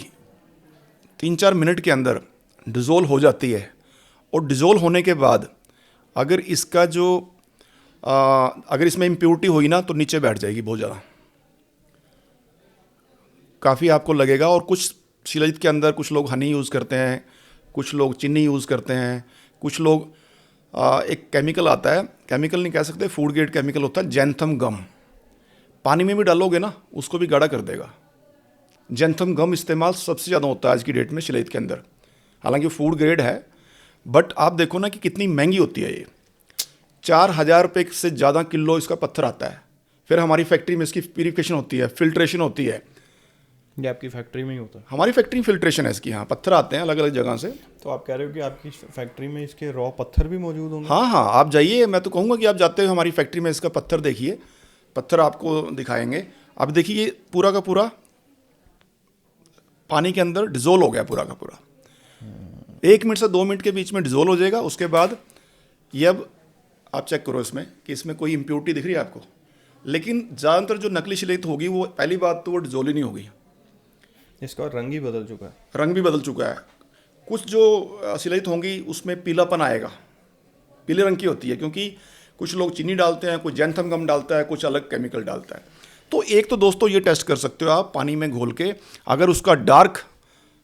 3-4 मिनट के अंदर डिज़ोल्व हो जाती है, और डिज़ोल्व होने के बाद अगर इसका जो अगर इसमें इम्प्योरिटी हुई ना, तो नीचे बैठ जाएगी बहुत ज़्यादा, काफ़ी आपको लगेगा। और कुछ शिलाजित के अंदर कुछ लोग हनी यूज़ करते हैं, कुछ लोग चीनी यूज़ करते हैं, कुछ लोग एक केमिकल आता है, केमिकल नहीं कह सकते, फूड ग्रेड केमिकल होता है जैंथम गम, पानी में भी डालोगे ना उसको भी गाढ़ा कर देगा। जैंथम गम इस्तेमाल सबसे ज़्यादा होता है आज की डेट में शिलाजित के अंदर, हालांकि फूड ग्रेड है, बट आप देखो ना कि कितनी महंगी होती है ये। 4,000 रुपये से ज़्यादा किलो इसका पत्थर आता है। फिर हमारी फैक्ट्री में इसकी प्यूरिफिकेशन होती है, फिल्ट्रेशन होती है। ये आपकी फैक्ट्री में ही होता है? हमारी फैक्ट्री फिल्ट्रेशन है इसकी, हाँ, पत्थर आते हैं अलग अलग जगह से। तो आप कह रहे हो कि आपकी फैक्ट्री में इसके रॉ पत्थर भी मौजूद होंगे? हाँ हाँ, आप जाइए, मैं तो कहूँगा कि आप जाते हो हमारी फैक्ट्री में, इसका पत्थर देखिए, पत्थर आपको दिखाएंगे। अब देखिए, ये पूरा का पूरा पानी के अंदर डिज़ोल्व हो गया, पूरा का पूरा 1 मिनट से 2 मिनट के बीच में डिज़ोल्व हो जाएगा। उसके बाद ये, अब आप चेक करो इसमें कि इसमें कोई इम्प्योरिटी दिख रही है आपको। लेकिन ज़्यादातर जो नकली शिलाजित होगी, वो पहली बात तो वो डिज़ोल्व ही नहीं होगी, इसका रंग ही बदल चुका है। रंग भी बदल चुका है। कुछ जो शिलाजित होंगी उसमें पीलापन आएगा, पीले रंग की होती है, क्योंकि कुछ लोग चीनी डालते हैं, कुछ जैंथम गम डालता है, कुछ अलग केमिकल डालता है। तो एक तो दोस्तों ये टेस्ट कर सकते हो आप पानी में घोल के, अगर उसका डार्क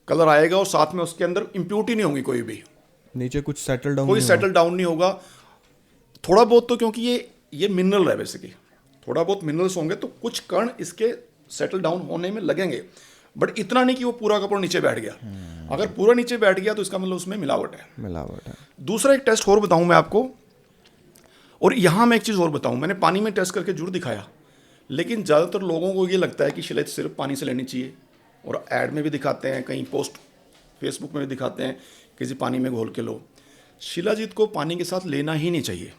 कलर आएगा और साथ में उसके अंदर इम्प्योरिटी नहीं होगी, कोई भी नीचे कुछ सेटल डाउन, कोई सेटल डाउन नहीं होगा, थोड़ा बहुत तो, क्योंकि ये मिनरल है बेसिकली, थोड़ा बहुत मिनरल्स होंगे, तो कुछ कण इसके सेटल डाउन होने में लगेंगे, बट इतना नहीं कि वो पूरा का पूरा नीचे बैठ गया। अगर पूरा नीचे बैठ गया तो इसका मतलब उसमें मिलावट है। दूसरा एक टेस्ट और बताऊं मैं आपको, और यहाँ मैं एक चीज़ और बताऊं, मैंने पानी में टेस्ट करके जरूर दिखाया, लेकिन ज़्यादातर लोगों को ये लगता है कि शिलाजित सिर्फ पानी से लेनी चाहिए, और ऐड में भी दिखाते हैं, कहीं पोस्ट फेसबुक में भी दिखाते हैं कि जी पानी में घोल के लो। शिलाजित को पानी के साथ लेना ही नहीं चाहिए।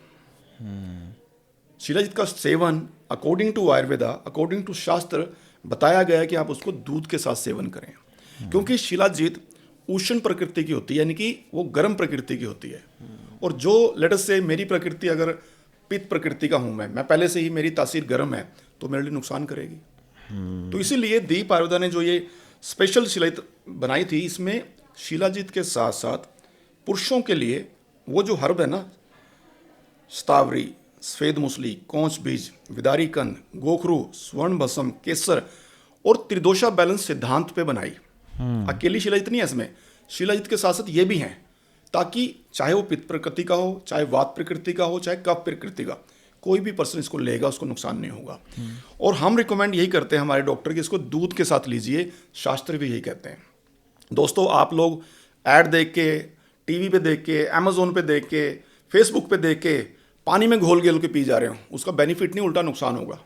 शिलाजित का सेवन according to Ayurveda, according to शास्त्र, बताया गया है कि आप उसको दूध के साथ सेवन करें, क्योंकि शिलाजित उष्ण प्रकृति की होती है, यानी कि वो गर्म प्रकृति की होती है। और जो लेट अस से मेरी प्रकृति अगर पित्त प्रकृति का हूँ मैं पहले से ही मेरी तासीर गर्म है, तो मेरे लिए नुकसान करेगी। तो इसीलिए दीप आयुर्वेदा ने जो ये स्पेशल शिलाजित बनाई थी, इसमें शिलाजित के साथ साथ पुरुषों के लिए वो जो हर्ब है ना, स्तावरी, सफेद मूसली, कौंच बीज, विदारी कंद, गोखरू, स्वर्ण भस्म, केसर और त्रिदोषा बैलेंस सिद्धांत पे बनाई। अकेली शिलाजित नहीं है इसमें, शिलाजित के साथ साथ ये भी हैं, ताकि चाहे वो पित्त प्रकृति का हो, चाहे वात प्रकृति का हो, चाहे कफ प्रकृति का, कोई भी पर्सन इसको लेगा उसको नुकसान नहीं होगा। और हम रिकमेंड यही करते हैं हमारे डॉक्टर कि इसको दूध के साथ लीजिए, शास्त्र भी यही कहते हैं। दोस्तों, आप लोग ऐड देख के, टीवी पे देख के, अमेजोन पे देख के, फेसबुक पे देख के पानी में घोल के पी जा रहे हो, उसका बेनिफिट नहीं, उल्टा नुकसान होगा।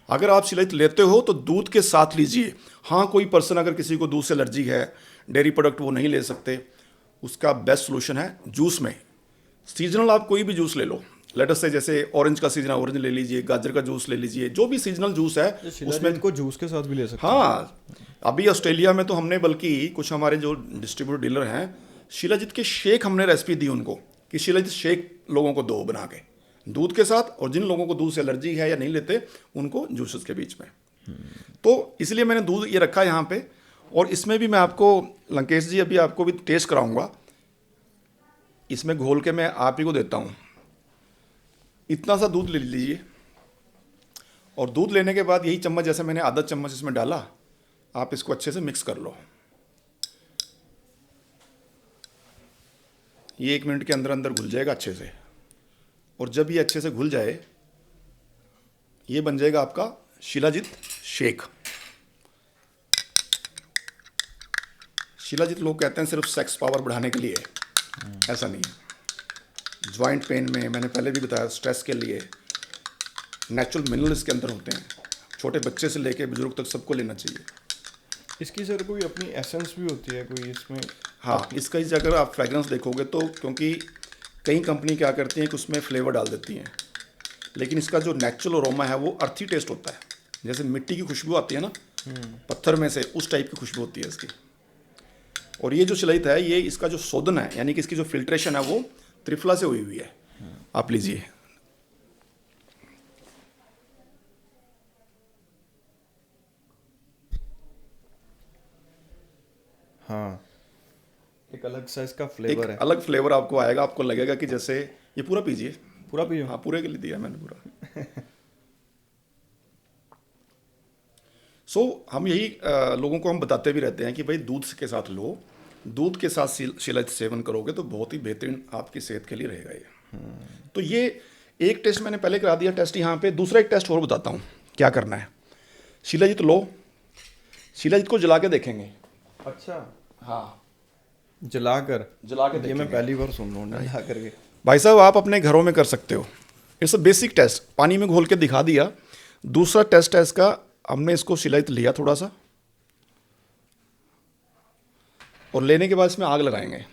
अगर आप शिलाजित लेते हो तो दूध के साथ लीजिए। हाँ, कोई पर्सन अगर किसी को दूध से एलर्जी है, डेयरी प्रोडक्ट वो नहीं ले सकते, उसका बेस्ट सोल्यूशन है जूस में। सीजनल आप कोई भी जूस ले लो, लेट अस से जैसे ऑरेंज का सीजन है, ऑरेंज ले लीजिए, गाजर का जूस ले लीजिए, जो भी सीजनल जूस है उसमें को जूस के साथ भी ले सकते हैं। हाँ, अभी ऑस्ट्रेलिया में तो हमने, बल्कि कुछ हमारे जो डिस्ट्रीब्यूटर डीलर हैं, शिलाजित के शेक हमने रेसिपी दी उनको कि शिलाजित शेक लोगों को दो बना के दूध के साथ, और जिन लोगों को दूध से एलर्जी है या नहीं लेते उनको जूसेस के बीच में। तो इसलिए मैंने दूध ये रखा है यहाँ पे, और इसमें भी मैं आपको, लंकेश जी, अभी आपको भी टेस्ट कराऊंगा। इसमें घोल के मैं आप ही को देता हूँ। इतना सा दूध ले लीजिए, और दूध लेने के बाद यही चम्मच, जैसे मैंने आधा चम्मच इसमें डाला, आप इसको अच्छे से मिक्स कर लो। ये 1 मिनट के अंदर अंदर घुल जाएगा अच्छे से। और जब ये अच्छे से घुल जाए, ये बन जाएगा आपका शिलाजीत शेक। शिलाजीत लोग कहते हैं सिर्फ सेक्स पावर बढ़ाने के लिए, ऐसा नहीं है। जॉइंट पेन में, मैंने पहले भी बताया, स्ट्रेस के लिए, नेचुरल मिनरल इसके अंदर होते हैं। छोटे बच्चे से लेके बुजुर्ग तक सबको लेना चाहिए। इसकी सर कोई अपनी एसेंस भी होती है कोई इसमें? हाँ, इसका अगर आप फ्रेगरेंस देखोगे तो, क्योंकि कई कंपनी क्या करती हैं कि उसमें फ्लेवर डाल देती हैं, लेकिन इसका जो नेचुरल अरोमा है वो अर्थी टेस्ट होता है। जैसे मिट्टी की खुशबू आती है ना पत्थर में से, उस टाइप की खुशबू होती है इसकी। और ये जो शिलाजीत है, ये इसका जो शोधन है, यानी कि इसकी जो फिल्ट्रेशन है वो त्रिफला से हुई हुई है। आप लीजिए। हाँ, एक अलग सा इसका फ्लेवर है। अलग फ्लेवर आपको आएगा, आपको लगेगा कि जैसे, ये पूरा पीजिए। पूरा पियो? हाँ, पूरे के लिए दिया मैंने पूरा। हम यही लोगों को हम बताते भी रहते हैं कि भाई दूध के साथ लो, दूध के साथ शिलाजीत सेवन करोगे तो बहुत ही बेहतरीन आपकी सेहत के लिए रहेगा ये। तो ये एक टेस्ट मैंने पहले करा दिया टेस्ट यहाँ पे। दूसरा एक टेस्ट और बताता हूँ क्या करना है। शिलाजीत लो, शिलाजीत को जला के देखेंगे। अच्छा, हाँ, जला के ये ये मैं पहली बार सुन रहा हूँ, जला करके। भाई साहब आप अपने घरों में कर सकते हो। इट्स अ बेसिक टेस्ट, पानी में घोल के दिखा दिया। दूसरा टेस्ट है इसका, हमने इसको शिलाजीत लिया थोड़ा सा, और लेने के बाद इसमें आग लगाएंगे।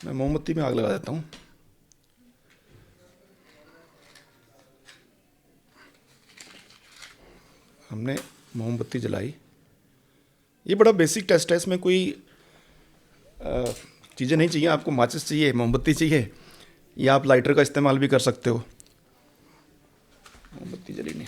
मैं मोमबत्ती में आग लगा देता हूँ। हमने मोमबत्ती जलाई। ये बड़ा बेसिक टेस्ट है, इसमें कोई चीज़ें नहीं चाहिए आपको। माचिस चाहिए, मोमबत्ती चाहिए, या आप लाइटर का इस्तेमाल भी कर सकते हो। मोमबत्ती जली नहीं।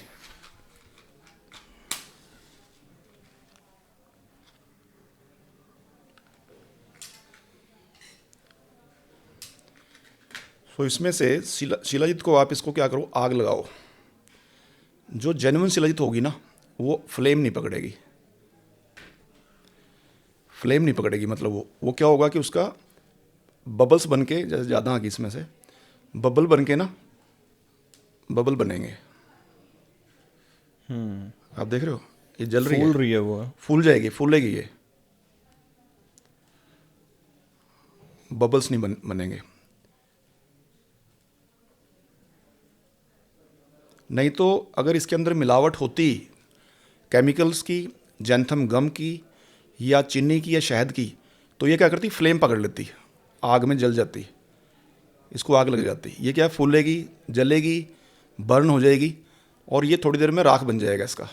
तो इसमें से शिलाजीत को आप इसको क्या करो, आग लगाओ। जो जेन्युइन शिलाजीत होगी ना, वो फ्लेम नहीं पकड़ेगी। फ्लेम नहीं पकड़ेगी मतलब वो क्या होगा कि उसका बबल्स बन के, जैसे ज़्यादा आगे इसमें से बबल बन के ना, बबल बनेंगे। आप देख रहे हो ये जल रही है, फूल रही है वो। फूल जाएगी, फूलेगी ये, बबल्स नहीं बनेंगे। नहीं तो अगर इसके अंदर मिलावट होती केमिकल्स की, जैंथम गम की या चीनी की या शहद की, तो ये क्या करती, फ्लेम पकड़ लेती, आग में जल जाती, इसको आग लग जाती। ये क्या है, फूलेगी, जलेगी, बर्न हो जाएगी, और ये थोड़ी देर में राख बन जाएगा इसका।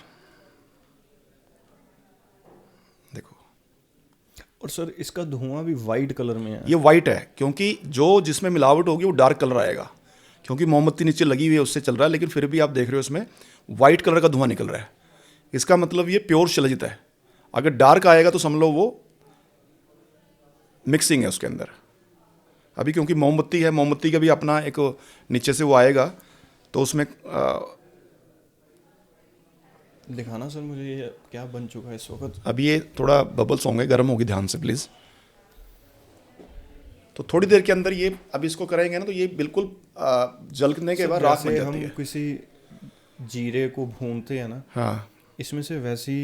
देखो, और सर इसका धुआं भी वाइट कलर में है। ये वाइट है क्योंकि जो जिसमें मिलावट होगी वो डार्क कलर आएगा, क्योंकि मोमबत्ती नीचे लगी हुई है उससे चल रहा है, लेकिन फिर भी आप देख रहे हो इसमें वाइट कलर का धुआं निकल रहा है। इसका मतलब ये प्योर शिलाजीत है। अगर डार्क आएगा तो समझ लो वो मिक्सिंग है उसके अंदर। अभी क्योंकि मोमबत्ती है, मोमबत्ती का भी अपना एक नीचे से वो आएगा, तो उसमें दिखाना सर मुझे ये क्या बन चुका है इस वक्त। अभी ये थोड़ा बबल्स होंगे, गर्म होगी, ध्यान से प्लीज़। तो थोड़ी देर के अंदर ये, अब इसको करेंगे ना तो ये बिल्कुल जलने के बाद राख बन जाती है। हम किसी जीरे को भूनते हैं ना, हाँ, इसमें से वैसी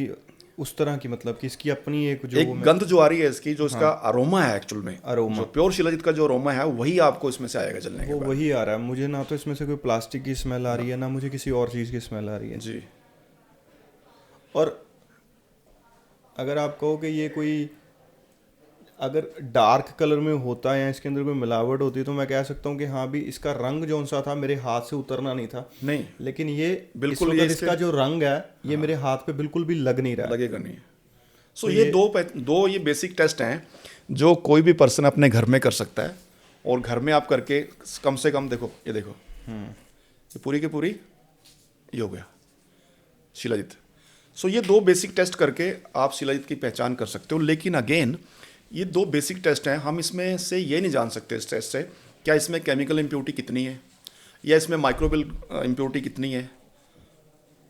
उस तरह की, मतलब कि इसकी अपनी एक जो एक गंध जो आ रही है इसकी, जो इसका अरोमा है एक्चुअल में, अरोमा, जो प्योर शिलाजीत का जो अरोमा है वही आपको इसमें से आएगा जलने के वो बाद। वही आ रहा है मुझे। ना तो इसमें से कोई प्लास्टिक की स्मेल आ रही है, ना मुझे किसी और चीज़ की स्मेल आ रही है जी। और अगर आप कहो कि ये कोई अगर डार्क कलर में होता है या इसके अंदर कोई मिलावट होती है, तो मैं कह सकता हूँ कि हाँ भी इसका रंग जो सा था मेरे हाथ से उतरना नहीं था। नहीं, लेकिन ये बिल्कुल इस वक्त ये इसका जो रंग है ये मेरे हाथ पे बिल्कुल भी लग नहीं रहा है। लगेगा नहीं। सो ये दो ये बेसिक टेस्ट हैं जो कोई भी पर्सन अपने घर में कर सकता है, और घर में आप करके कम से कम, देखो ये देखो, ये पूरी की पूरी ये हो गया शिलाजीत। सो ये दो बेसिक टेस्ट करके आप शिलाजीत की पहचान कर सकते हो। लेकिन अगेन ये दो बेसिक टेस्ट हैं, हम इसमें से ये नहीं जान सकते इस टेस्ट से क्या इसमें केमिकल इम्प्योरिटी कितनी है या इसमें माइक्रोबियल इम्प्योरिटी कितनी है।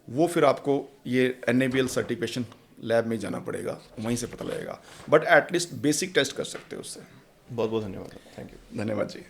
वो फिर आपको ये NABL सर्टिफिकेशन लैब में जाना पड़ेगा, वहीं से पता लगेगा। बट एटलीस्ट बेसिक टेस्ट कर सकते हो उससे। बहुत बहुत धन्यवाद, थैंक यू। धन्यवाद जी।